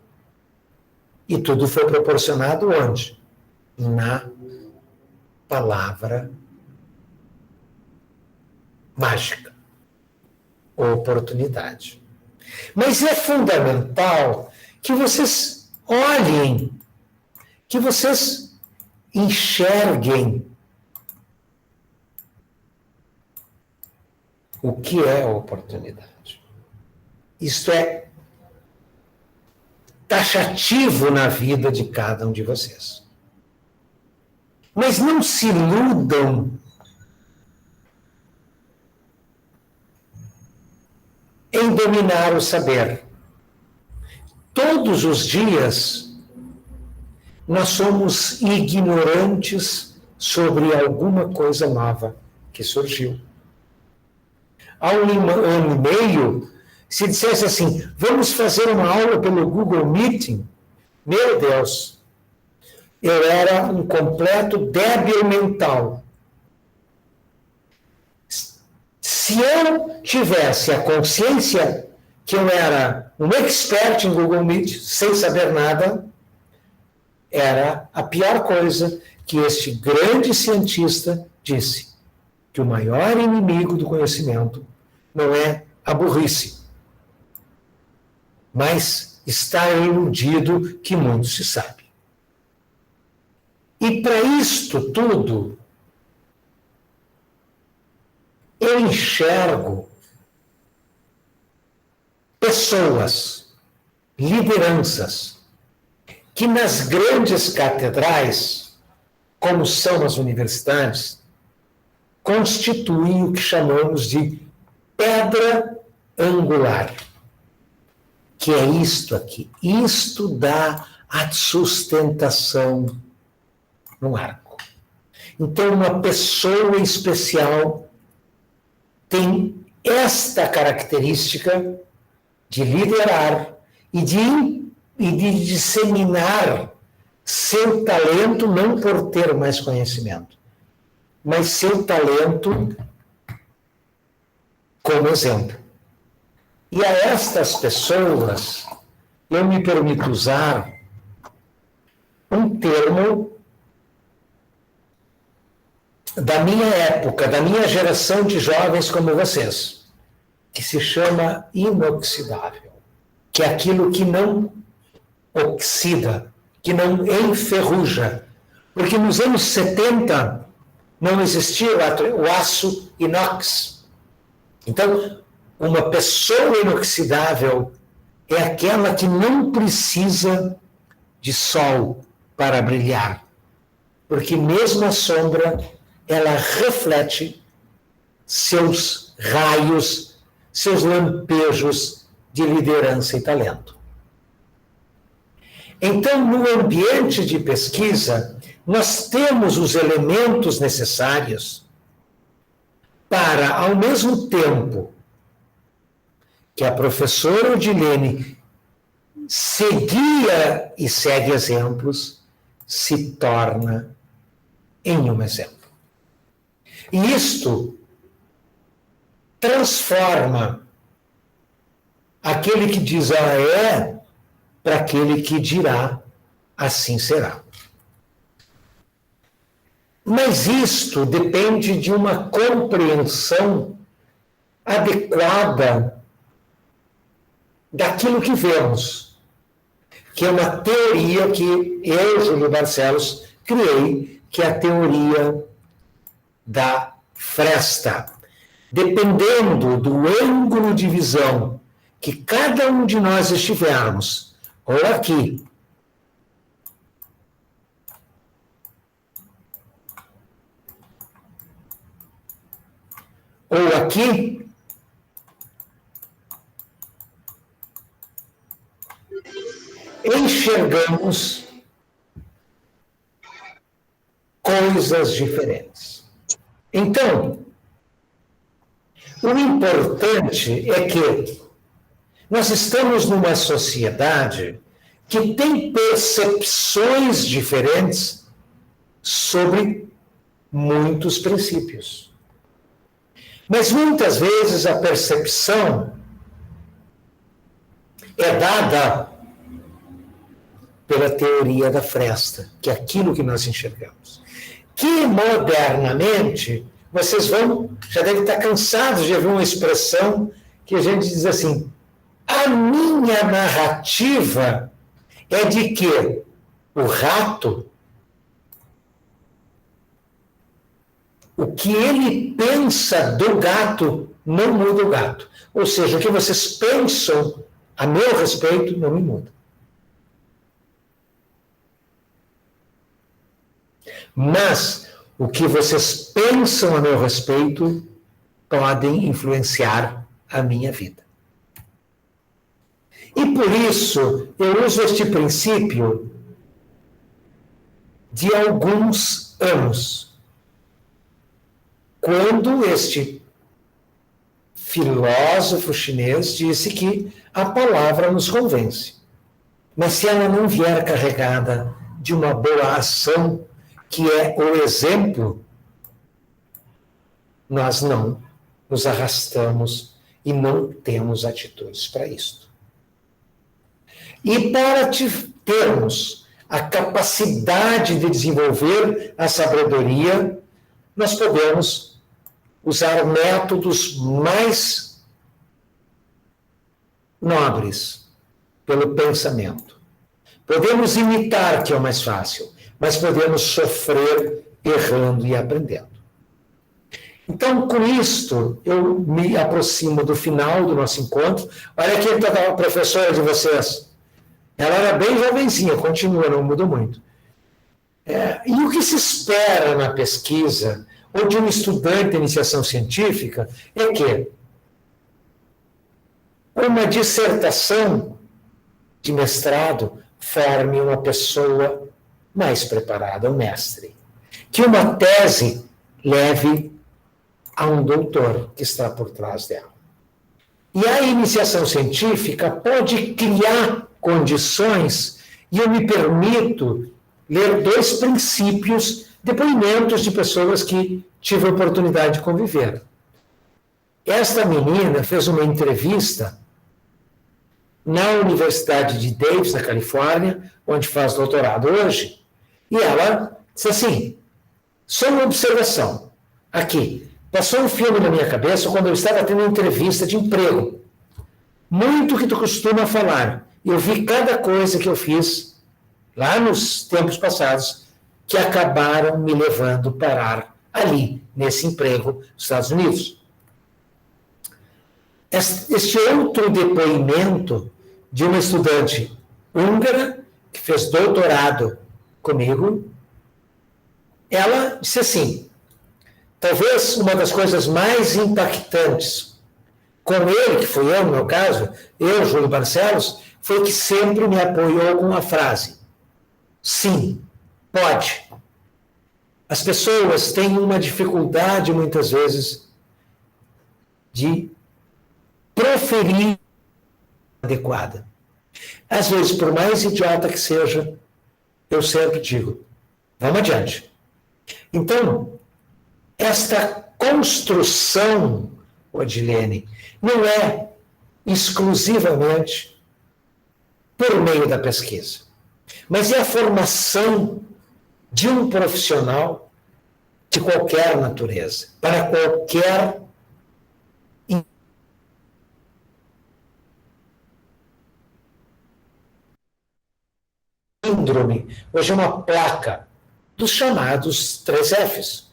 E tudo foi proporcionado onde? Na palavra mágica, oportunidade. Mas é fundamental que vocês olhem, que vocês enxerguem o que é a oportunidade. Isto é taxativo na vida de cada um de vocês. Mas não se iludam em dominar o saber. Todos os dias nós somos ignorantes sobre alguma coisa nova que surgiu. Há um ano e meio, se dissesse assim, vamos fazer uma aula pelo Google Meeting, meu Deus, eu era um completo débil mental. Se eu tivesse a consciência que eu era um expert em Google Meet, sem saber nada, era a pior coisa que este grande cientista disse, que o maior inimigo do conhecimento não é a burrice, mas estar iludido que muito se sabe. E para isto tudo, eu enxergo pessoas, lideranças, que nas grandes catedrais, como são as universidades, constituem o que chamamos de pedra angular, que é isto aqui. Isto dá a sustentação no arco. Então, uma pessoa especial tem esta característica de liderar e de disseminar seu talento, não por ter mais conhecimento, mas seu talento como exemplo. E a estas pessoas, eu me permito usar um termo da minha época, da minha geração de jovens como vocês, que se chama inoxidável, que é aquilo que não oxida, que não enferruja. Porque nos anos 70 não existia o aço inox. Então, uma pessoa inoxidável é aquela que não precisa de sol para brilhar, porque mesmo a sombra, ela reflete seus raios, seus lampejos de liderança e talento. Então, no ambiente de pesquisa, nós temos os elementos necessários para, ao mesmo tempo que a professora Odilene seguia e segue exemplos, se torna em um exemplo. E isto transforma aquele que diz é para aquele que dirá assim será. Mas isto depende de uma compreensão adequada daquilo que vemos, que é uma teoria que eu, Júlio Barcelos, criei, que é a teoria da fresta. Dependendo do ângulo de visão que cada um de nós estivermos, ou aqui, ou aqui, enxergamos coisas diferentes. Então, o importante é que nós estamos numa sociedade que têm percepções diferentes sobre muitos princípios. Mas muitas vezes a percepção é dada pela teoria da fresta, que é aquilo que nós enxergamos. Que modernamente, vocês já devem estar cansados de ouvir uma expressão que a gente diz assim: a minha narrativa é de que o rato, o que ele pensa do gato, não muda o gato. Ou seja, o que vocês pensam a meu respeito não me muda. Mas o que vocês pensam a meu respeito podem influenciar a minha vida. E por isso eu uso este princípio de alguns anos. Quando este filósofo chinês disse que a palavra nos convence. Mas se ela não vier carregada de uma boa ação, que é o exemplo, nós não nos arrastamos e não temos atitudes para isso. E para termos a capacidade de desenvolver a sabedoria, nós podemos usar métodos mais nobres pelo pensamento. Podemos imitar, que é o mais fácil, mas podemos sofrer errando e aprendendo. Então, com isto, eu me aproximo do final do nosso encontro. Olha aqui a professora de vocês. Ela era bem jovenzinha, continua, não mudou muito. E o que se espera na pesquisa, ou de um estudante de iniciação científica, é que uma dissertação de mestrado forme uma pessoa mais preparada, um mestre. Que uma tese leve a um doutor que está por trás dela. E a iniciação científica pode criar condições, e eu me permito ler 2 princípios, depoimentos de pessoas que tive a oportunidade de conviver. Esta menina fez uma entrevista na Universidade de Davis, na Califórnia, onde faz doutorado hoje, e ela disse assim: só uma observação, aqui, passou um filme na minha cabeça quando eu estava tendo uma entrevista de emprego. Muito que tu costuma falar. Eu vi cada coisa que eu fiz lá nos tempos passados que acabaram me levando a parar ali, nesse emprego nos Estados Unidos. Este outro depoimento de uma estudante húngara que fez doutorado comigo, ela disse assim: talvez uma das coisas mais impactantes com ele, que fui eu no meu caso, eu, Júlio Barcelos, foi que sempre me apoiou com a frase: sim, pode. As pessoas têm uma dificuldade, muitas vezes, de proferir adequada. Às vezes, por mais idiota que seja, eu sempre digo: vamos adiante. Então, esta construção, Odilene, não é exclusivamente por meio da pesquisa, mas é a formação de um profissional de qualquer natureza, para qualquer síndrome. Hoje é uma placa dos chamados 3 Fs.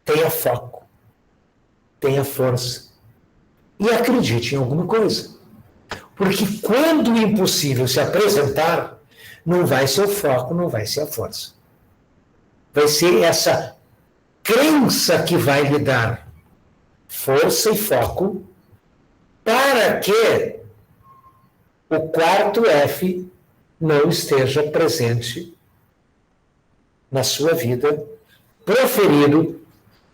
Tenha foco, tenha força e acredite em alguma coisa. Porque quando o impossível se apresentar, não vai ser o foco, não vai ser a força. Vai ser essa crença que vai lhe dar força e foco para que o 4 F não esteja presente na sua vida, proferido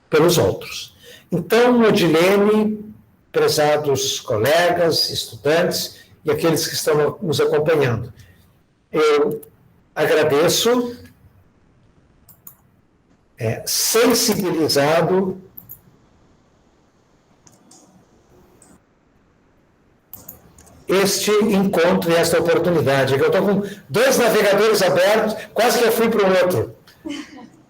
pelos outros. Então, Odilene, prezados colegas, estudantes e aqueles que estão nos acompanhando, Eu agradeço, sensibilizado, este encontro e esta oportunidade. Eu estou com 2 navegadores abertos, quase que eu fui para o outro.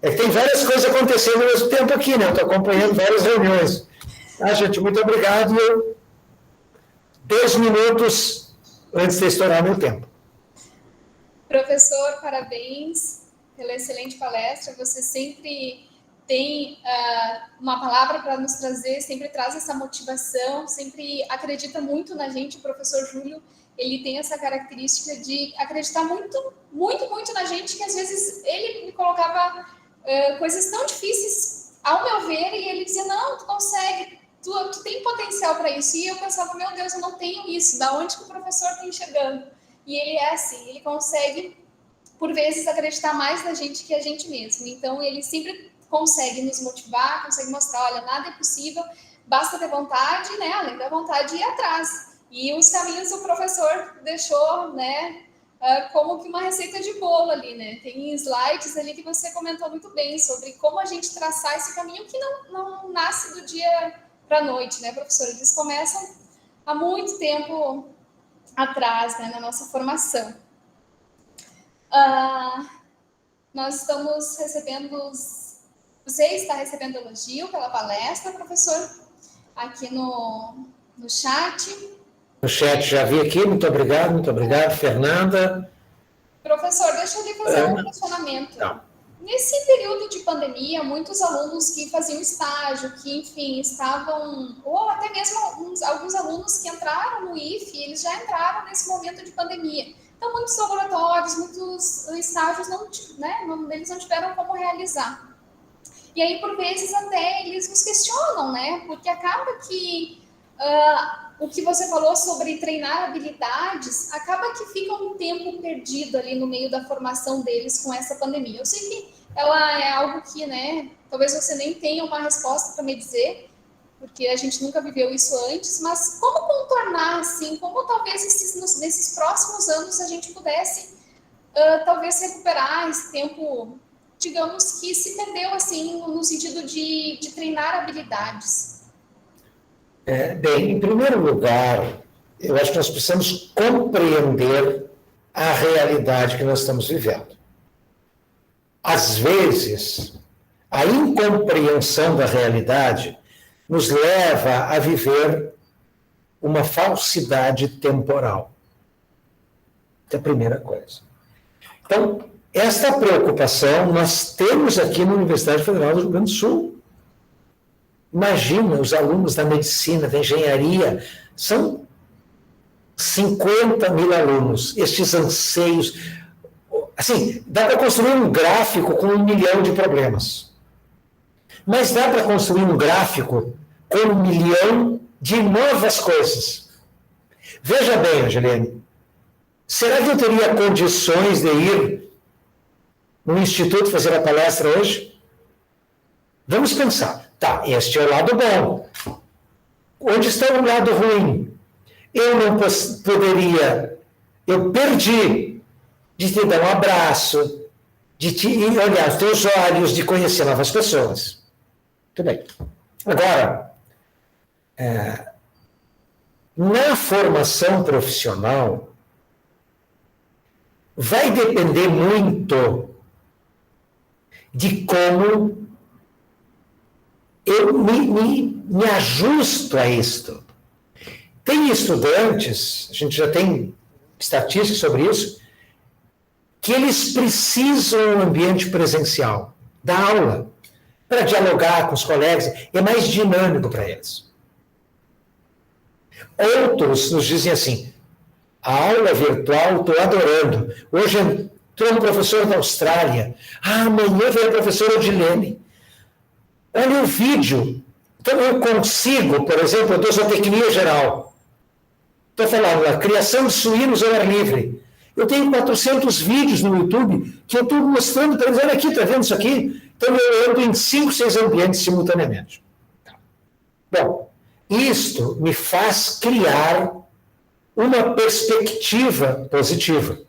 Tem várias coisas acontecendo ao mesmo tempo aqui, né? Eu estou acompanhando várias reuniões. Gente, muito obrigado. 2 minutos antes de estourar meu tempo. Professor, parabéns pela excelente palestra. Você sempre tem uma palavra para nos trazer, sempre traz essa motivação, sempre acredita muito na gente. O professor Júlio, ele tem essa característica de acreditar muito, muito, muito na gente, que às vezes ele me colocava coisas tão difíceis, ao meu ver, e ele dizia, não, tu consegue, tu tem potencial para isso. E eu pensava, meu Deus, eu não tenho isso, da onde que o professor está enxergando? E ele é assim, ele consegue, por vezes, acreditar mais na gente que a gente mesmo. Então, ele sempre consegue nos motivar, consegue mostrar, olha, nada é possível, basta ter vontade, né? Além da vontade, ir atrás. E os caminhos o professor deixou, né? Como que uma receita de bolo ali, né? Tem slides ali que você comentou muito bem sobre como a gente traçar esse caminho que não nasce do dia para a noite, né, professor? Eles começam há muito tempo atrás, né, na nossa formação. Nós estamos recebendo... Você está recebendo elogio pela palestra, professor? Aqui no chat. No chat já vi aqui, muito obrigado, Fernanda. Professor, deixa eu lhe fazer um questionamento. Não. Nesse período de pandemia, muitos alunos que faziam estágio, que, enfim, estavam... Ou até mesmo alguns alunos que entraram no IFE, eles já entraram nesse momento de pandemia. Então, muitos laboratórios, muitos estágios, eles não tiveram como realizar. E aí, por vezes, até eles nos questionam, né? Porque acaba que o que você falou sobre treinar habilidades, acaba que fica um tempo perdido ali no meio da formação deles com essa pandemia. Eu sei que ela é algo que, né, talvez você nem tenha uma resposta para me dizer, porque a gente nunca viveu isso antes, mas como contornar, assim, como talvez nesses próximos anos a gente pudesse talvez recuperar esse tempo, digamos, que se perdeu, assim, no sentido de treinar habilidades? Bem, em primeiro lugar, eu acho que nós precisamos compreender a realidade que nós estamos vivendo. Às vezes, a incompreensão da realidade nos leva a viver uma falsidade temporal. É a primeira coisa. Então, esta preocupação nós temos aqui na Universidade Federal do Rio Grande do Sul. Imagina, os alunos da medicina, da engenharia, são 50 mil alunos, estes anseios. Assim, dá para construir um gráfico com 1 milhão de problemas. Mas dá para construir um gráfico com 1 milhão de novas coisas. Veja bem, Angelene, será que eu teria condições de ir no Instituto fazer a palestra hoje? Vamos pensar. Tá, este é o lado bom. Onde está o lado ruim? Eu não poderia, eu perdi de te dar um abraço, de te olhar os teus olhos, de conhecer novas pessoas. Muito bem. Agora, na formação profissional, vai depender muito de como eu me ajusto a isto. Tem estudantes, a gente já tem estatísticas sobre isso, que eles precisam de um ambiente presencial, da aula, para dialogar com os colegas, é mais dinâmico para eles. Outros nos dizem assim, a aula virtual estou adorando, hoje entrou um professor da Austrália, amanhã vem a professora Odilene, olha o vídeo. Então, eu consigo, por exemplo, eu dou zootecnia geral. Estou falando da criação de suínos ao ar livre. Eu tenho 400 vídeos no YouTube que eu estou mostrando para eles. Olha aqui, está vendo isso aqui? Então, eu ando em 5, 6 ambientes simultaneamente. Bom, isto me faz criar uma perspectiva positiva.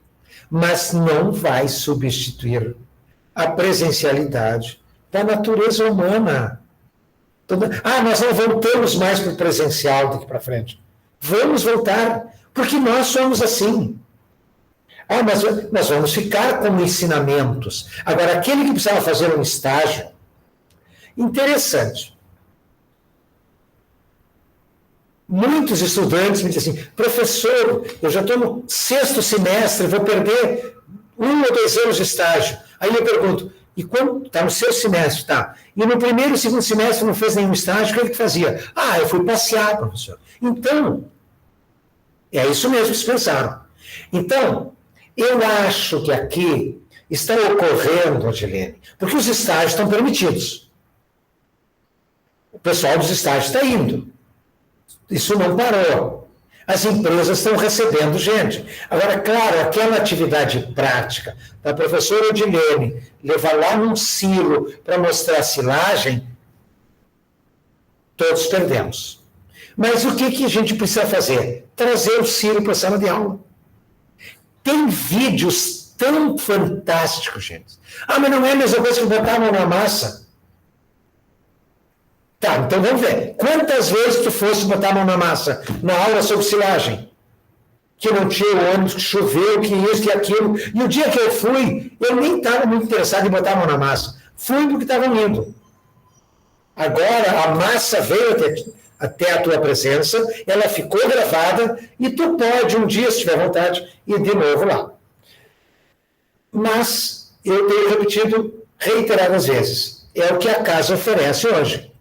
mas não vai substituir a presencialidade da natureza humana. Nós não voltamos mais para o presencial daqui para frente. Vamos voltar, porque nós somos assim. Mas nós vamos ficar com ensinamentos. Agora, aquele que precisava fazer um estágio, interessante. Muitos estudantes me dizem assim, professor, eu já estou no 6º semestre, vou perder 1 ou 2 anos de estágio. Aí eu pergunto, e quando está no 6º semestre, tá? E no 1º e 2º semestre não fez nenhum estágio, o que ele fazia? Eu fui passear, professor. Então, é isso mesmo que vocês pensaram. Então, eu acho que aqui está ocorrendo, Odilene, porque os estágios estão permitidos. O pessoal dos estágios está indo. Isso não parou. As empresas estão recebendo gente. Agora, claro, aquela atividade prática da professora Odilene, levar lá num silo para mostrar a silagem, todos perdemos. Mas o que a gente precisa fazer? Trazer o silo para a sala de aula. Tem vídeos tão fantásticos, gente. Mas não é a mesma coisa que botar a mão na massa. Tá, então vamos ver. Quantas vezes tu fosse botar a mão na massa na aula sobre silagem? Que não tinha ônibus, que choveu, que isso, que aquilo. E o dia que eu fui, eu nem estava muito interessado em botar a mão na massa. Fui porque estavam indo. Agora, a massa veio até a tua presença, ela ficou gravada, e tu pode, um dia, se tiver vontade, ir de novo lá. Mas, eu tenho repetido reiteradas vezes, é o que a casa oferece hoje.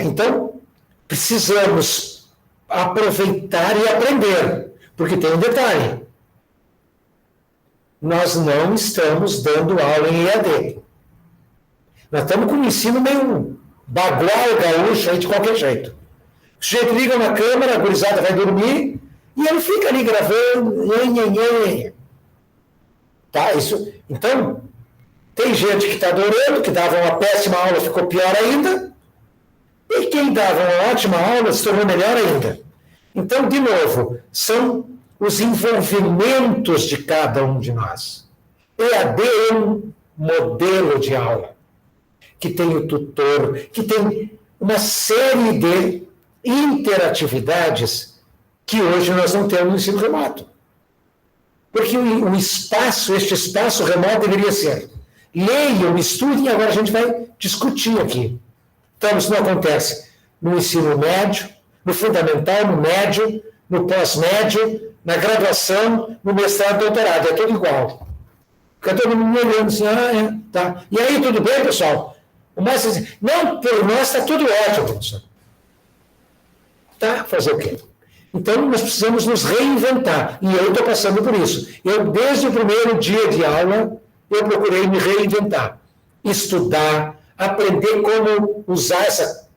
Então, precisamos aproveitar e aprender, porque tem um detalhe. Nós não estamos dando aula em EAD. Nós estamos com um ensino meio bagual, gaúcho, aí de qualquer jeito. O sujeito liga uma câmera, a gurizada vai dormir, e ele fica ali gravando, Tá, isso. Então, tem gente que está adorando, que dava uma péssima aula, ficou pior ainda, e quem dava uma ótima aula se tornou melhor ainda. Então, de novo, são os envolvimentos de cada um de nós. EAD é um modelo de aula, que tem o tutor, que tem uma série de interatividades que hoje nós não temos no ensino remoto. Porque este espaço remoto deveria ser leiam, estudem, agora a gente vai discutir aqui. Então, isso não acontece no ensino médio, no fundamental, no médio, no pós-médio, na graduação, no mestrado e doutorado. É tudo igual. Fica todo mundo olhando assim, tá. E aí, tudo bem, pessoal? O mais assim, não, por nós está tudo ótimo, professor. Tá, fazer o quê? Então, nós precisamos nos reinventar. E eu estou passando por isso. Eu, desde o primeiro dia de aula, eu procurei me reinventar. Estudar, aprender como usar essa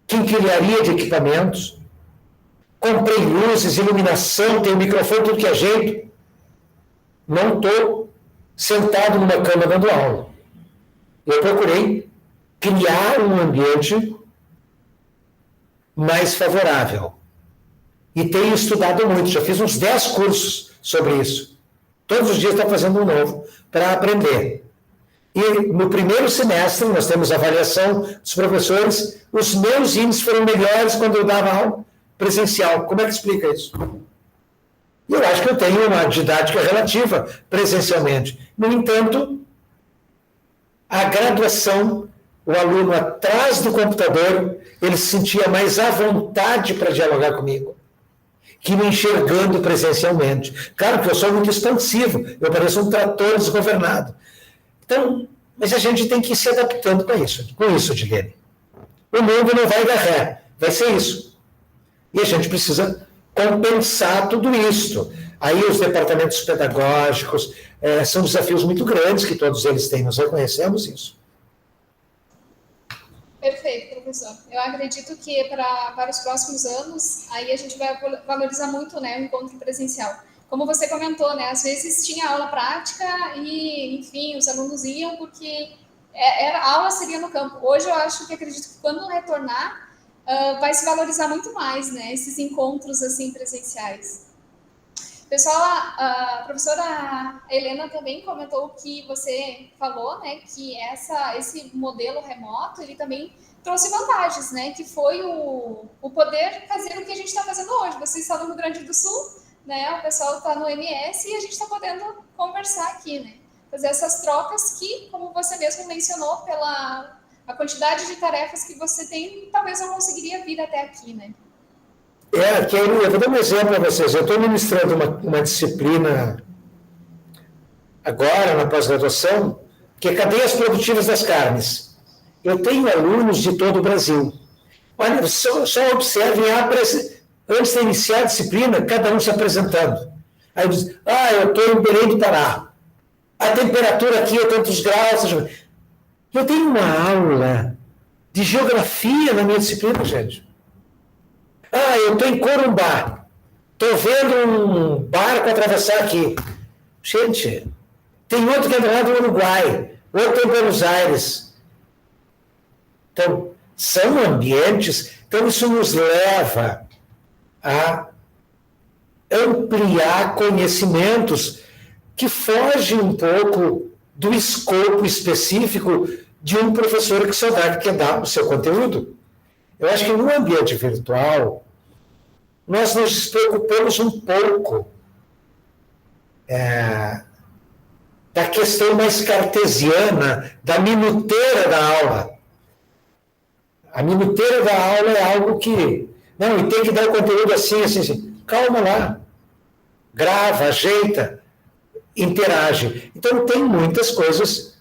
quinquilharia de equipamentos. Comprei luzes, iluminação, tenho microfone, tudo que é jeito. Não estou sentado numa cama dando aula. Eu procurei criar um ambiente mais favorável. E tenho estudado muito, já fiz uns 10 cursos sobre isso. Todos os dias estou fazendo um novo para aprender. E no primeiro semestre, nós temos avaliação dos professores, os meus índices foram melhores quando eu dava aula presencial. Como é que explica isso? Eu acho que eu tenho uma didática relativa presencialmente. No entanto, a graduação, o aluno atrás do computador, ele se sentia mais à vontade para dialogar comigo que me enxergando presencialmente. Claro que eu sou muito expansivo, eu pareço um trator desgovernado. Então, mas a gente tem que ir se adaptando com isso, Dilene. O mundo não vai dar ré, vai ser isso. E a gente precisa compensar tudo isso. Aí os departamentos pedagógicos são desafios muito grandes que todos eles têm, nós reconhecemos isso. Perfeito, professor. Eu acredito que para os próximos anos, aí a gente vai valorizar muito, né, o encontro presencial. Como você comentou, né, às vezes tinha aula prática e, enfim, os alunos iam porque a aula seria no campo. Hoje eu acredito que quando retornar, vai se valorizar muito mais, né, esses encontros assim presenciais. Pessoal, a professora Helena também comentou que você falou, né, que esse modelo remoto, ele também trouxe vantagens, né, que foi o poder fazer o que a gente está fazendo hoje. Vocês estão no Rio Grande do Sul, né, o pessoal está no MS e a gente está podendo conversar aqui, né, fazer essas trocas que, como você mesmo mencionou, pela a quantidade de tarefas que você tem, talvez eu conseguiria vir até aqui, né. Eu vou dar um exemplo para vocês. Eu estou ministrando uma disciplina agora, na pós-graduação, que é cadeias produtivas das carnes. Eu tenho alunos de todo o Brasil. Olha, só observem, antes de iniciar a disciplina, cada um se apresentando. Aí diz, eu estou em Belém do Pará. A temperatura aqui é tantos graus. Eu tenho uma aula de geografia na minha disciplina, gente. Eu estou em Corumbá. Estou vendo um barco atravessar aqui. Gente, tem outro que é do lado do Uruguai, outro em Buenos Aires. Então, são ambientes, então isso nos leva a ampliar conhecimentos que fogem um pouco do escopo específico de um professor que só quer dar o seu conteúdo. Eu acho que no ambiente virtual, nós nos preocupamos um pouco da questão mais cartesiana, da minuteira da aula. A minuteira da aula é algo que... Não, e tem que dar conteúdo assim, assim, assim. Calma lá. Grava, ajeita, interage. Então, tem muitas coisas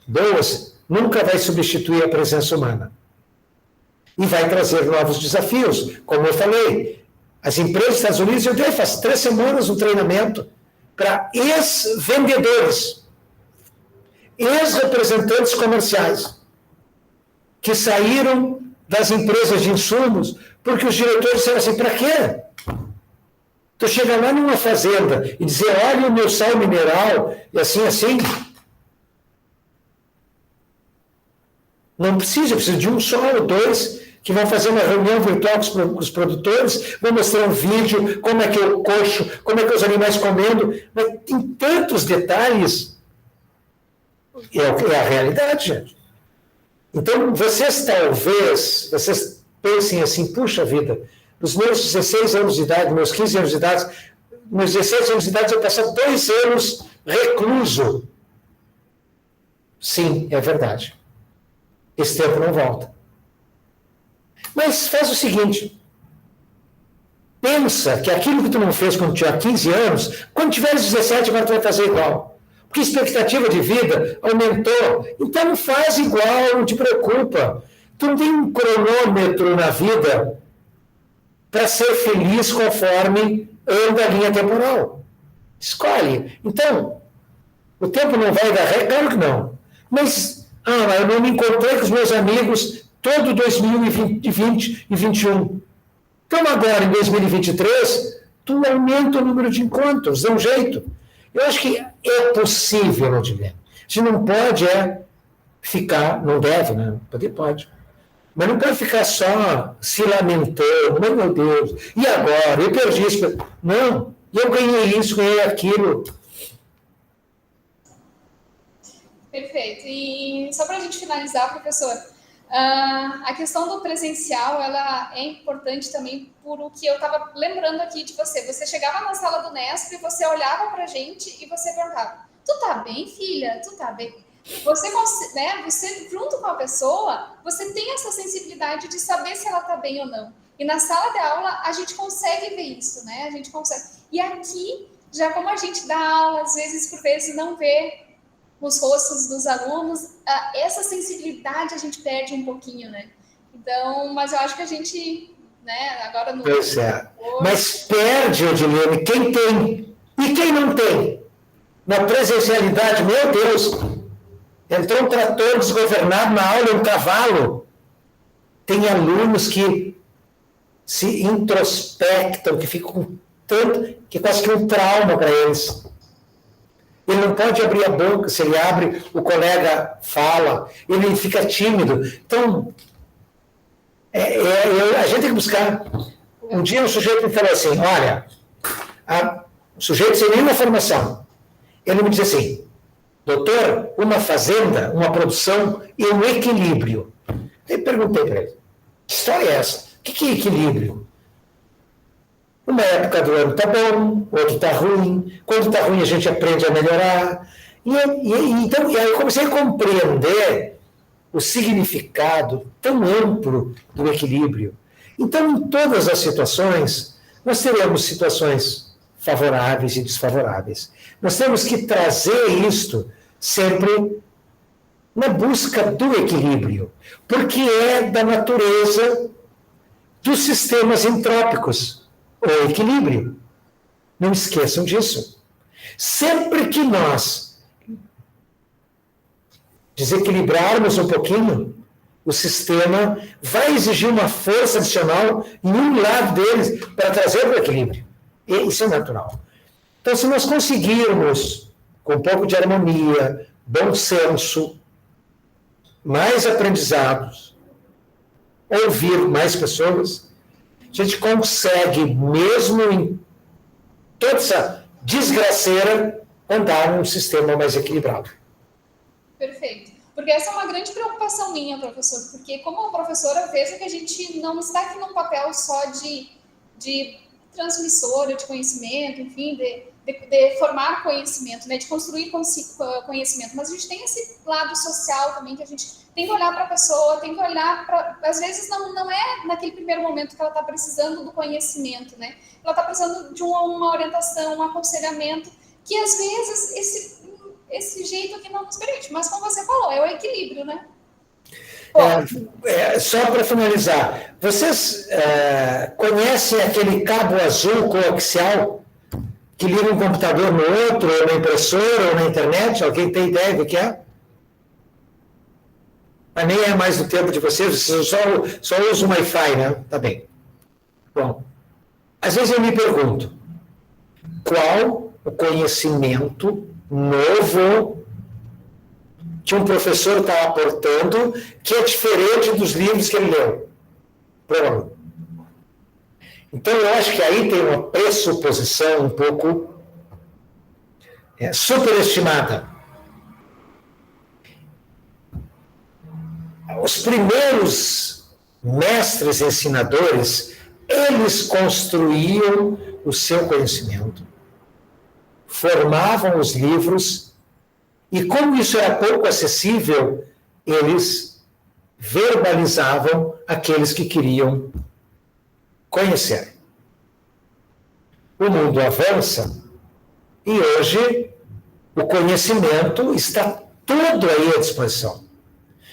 boas. Nunca vai substituir a presença humana. E vai trazer novos desafios. Como eu falei, as empresas dos Estados Unidos, eu faço 3 semanas um treinamento para ex-vendedores, ex-representantes comerciais, que saíram das empresas de insumos, porque os diretores disseram assim, para quê? Tu chega lá numa fazenda e dizer, olha o meu sal mineral, e assim, assim. Não precisa, precisa de um só ou 2, que vão fazer uma reunião virtual com os produtores, vão mostrar um vídeo, como é que é o coxo, como é que é os animais comendo, mas tem tantos detalhes. É a realidade, gente. Então, vocês pensem assim, puxa vida, nos meus 16 anos de idade, meus 15 anos de idade, meus 16 anos de idade, eu passei 2 anos recluso. Sim, é verdade. Esse tempo não volta. Mas faz o seguinte, pensa que aquilo que tu não fez quando tinha 15 anos, quando tiveres 17, agora tu vai fazer igual. Porque a expectativa de vida aumentou. Então faz igual, não te preocupa. Tu não tem um cronômetro na vida para ser feliz conforme anda a linha temporal. Escolhe. Então, o tempo não vai dar ré? Claro que não. Mas, eu não me encontrei com os meus amigos todo 2020 e 2021. Então, agora, em 2023, tu aumenta o número de encontros, dá um jeito. Eu acho que é possível, Odilene. A gente não pode ficar, não deve, né? Pode. Mas não pode ficar só se lamentando, meu Deus, e agora? Eu perdi isso. Não, eu ganhei isso, ganhei aquilo. Perfeito. E só para a gente finalizar, professor, a questão do presencial, ela é importante também por o que eu estava lembrando aqui de você. Você chegava na sala do Nesp e você olhava para a gente e você perguntava, tu tá bem, filha? Tu tá bem? Você, né, você, junto com a pessoa, você tem essa sensibilidade de saber se ela tá bem ou não. E na sala de aula, a gente consegue ver isso, né? A gente consegue. E aqui, já como a gente dá aula, às vezes, por vezes, não vê os rostos dos alunos, essa sensibilidade a gente perde um pouquinho, né? Então, mas eu acho que a gente, né, agora no... Pois é. Mas perde, Odilene, quem tem e quem não tem. Na presencialidade, meu Deus, entrou um trator desgovernado na aula, um cavalo. Tem alunos que se introspectam, que ficam com tanto, que quase que um trauma para eles. Ele não pode abrir a boca, se ele abre, o colega fala, ele fica tímido. Então, a gente tem que buscar. Um dia um sujeito me falou assim, olha, um sujeito sem nenhuma formação. Ele me diz assim, doutor, uma fazenda, uma produção e um equilíbrio. Eu perguntei para ele, que história é essa? O que é equilíbrio? Uma época do ano está bom, outra está ruim. Quando está ruim, a gente aprende a melhorar. Então, aí eu comecei a compreender o significado tão amplo do equilíbrio. Então, em todas as situações, nós teremos situações favoráveis e desfavoráveis. Nós temos que trazer isto sempre na busca do equilíbrio, porque é da natureza dos sistemas entrópicos, o equilíbrio. Não esqueçam disso. Sempre que nós desequilibrarmos um pouquinho, o sistema vai exigir uma força adicional em um lado deles para trazer o equilíbrio. E isso é natural. Então, se nós conseguirmos, com um pouco de harmonia, bom senso, mais aprendizados, ouvir mais pessoas, a gente consegue, mesmo em toda essa desgraceira, andar num sistema mais equilibrado. Perfeito. Porque essa é uma grande preocupação minha, professor, porque como professora, vejo que a gente não está aqui num papel só de transmissora de conhecimento, enfim, de formar conhecimento, né, de construir conhecimento, mas a gente tem esse lado social também, que a gente tem que olhar para a pessoa, tem que olhar para... Às vezes não é naquele primeiro momento que ela está precisando do conhecimento, né? Ela está precisando de uma orientação, um aconselhamento, que às vezes esse jeito aqui não nos permite, mas como você falou, é o equilíbrio, né? Só para finalizar, vocês conhecem aquele cabo azul coaxial que liga um computador no outro, ou na impressora, ou na internet? Alguém tem ideia do que é? Mas nem é mais do tempo de vocês só usam Wi-Fi, né? Tá bem. Bom, às vezes eu me pergunto, qual o conhecimento novo que um professor está aportando que é diferente dos livros que ele leu para o aluno? Então, eu acho que aí tem uma pressuposição um pouco superestimada. Os primeiros mestres ensinadores, eles construíam o seu conhecimento, formavam os livros, e como isso era pouco acessível, eles verbalizavam aqueles que queriam conhecer. O mundo avança e hoje o conhecimento está todo aí à disposição.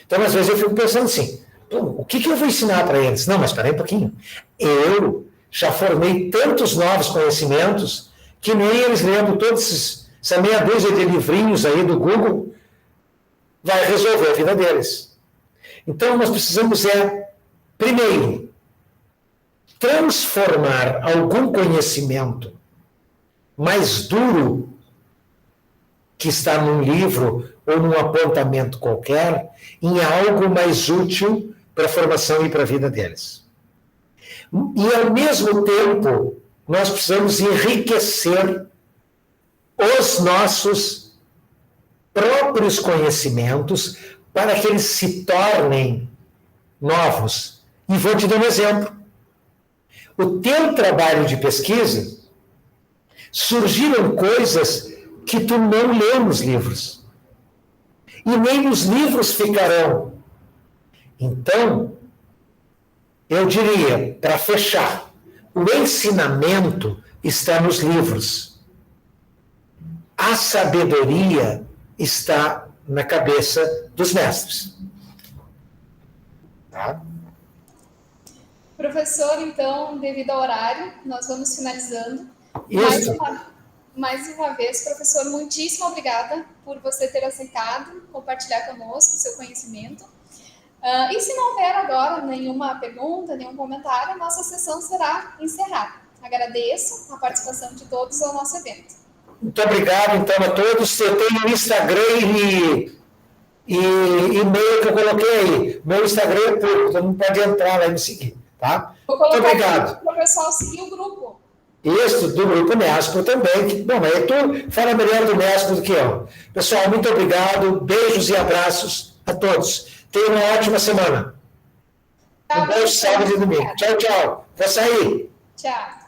Então, às vezes eu fico pensando assim, o que eu vou ensinar para eles? Não, mas espera aí um pouquinho. Eu já formei tantos novos conhecimentos que nem eles lendo todos essa meia dúzia de livrinhos aí do Google vai resolver a vida deles. Então, nós precisamos primeiro, transformar algum conhecimento mais duro que está num livro ou num apontamento qualquer em algo mais útil para a formação e para a vida deles. E, ao mesmo tempo, nós precisamos enriquecer os nossos próprios conhecimentos para que eles se tornem novos. E vou te dar um exemplo. O teu trabalho de pesquisa, surgiram coisas que tu não lê nos livros. E nem os livros ficarão. Então, eu diria, para fechar, o ensinamento está nos livros. A sabedoria está na cabeça dos mestres. Tá? Professor, então, devido ao horário, nós vamos finalizando. Isso. Mais uma vez, professor, muitíssimo obrigada por você ter aceitado compartilhar conosco o seu conhecimento. E se não houver agora nenhuma pergunta, nenhum comentário, a nossa sessão será encerrada. Agradeço a participação de todos ao nosso evento. Muito obrigado, então, a todos. Eu tenho Instagram e e-mail que eu coloquei aí. Meu Instagram é público, todo mundo pode entrar lá e me seguir, tá? Vou colocar muito obrigado. Para o pessoal seguir o grupo. Este do Grupo Nespo também, que, bom, aí tu fala melhor do Nespo do que eu. Pessoal, muito obrigado, beijos e abraços a todos. Tenham uma ótima semana. Um bom sábado e domingo. Tchau, tchau. Vou sair. Tchau.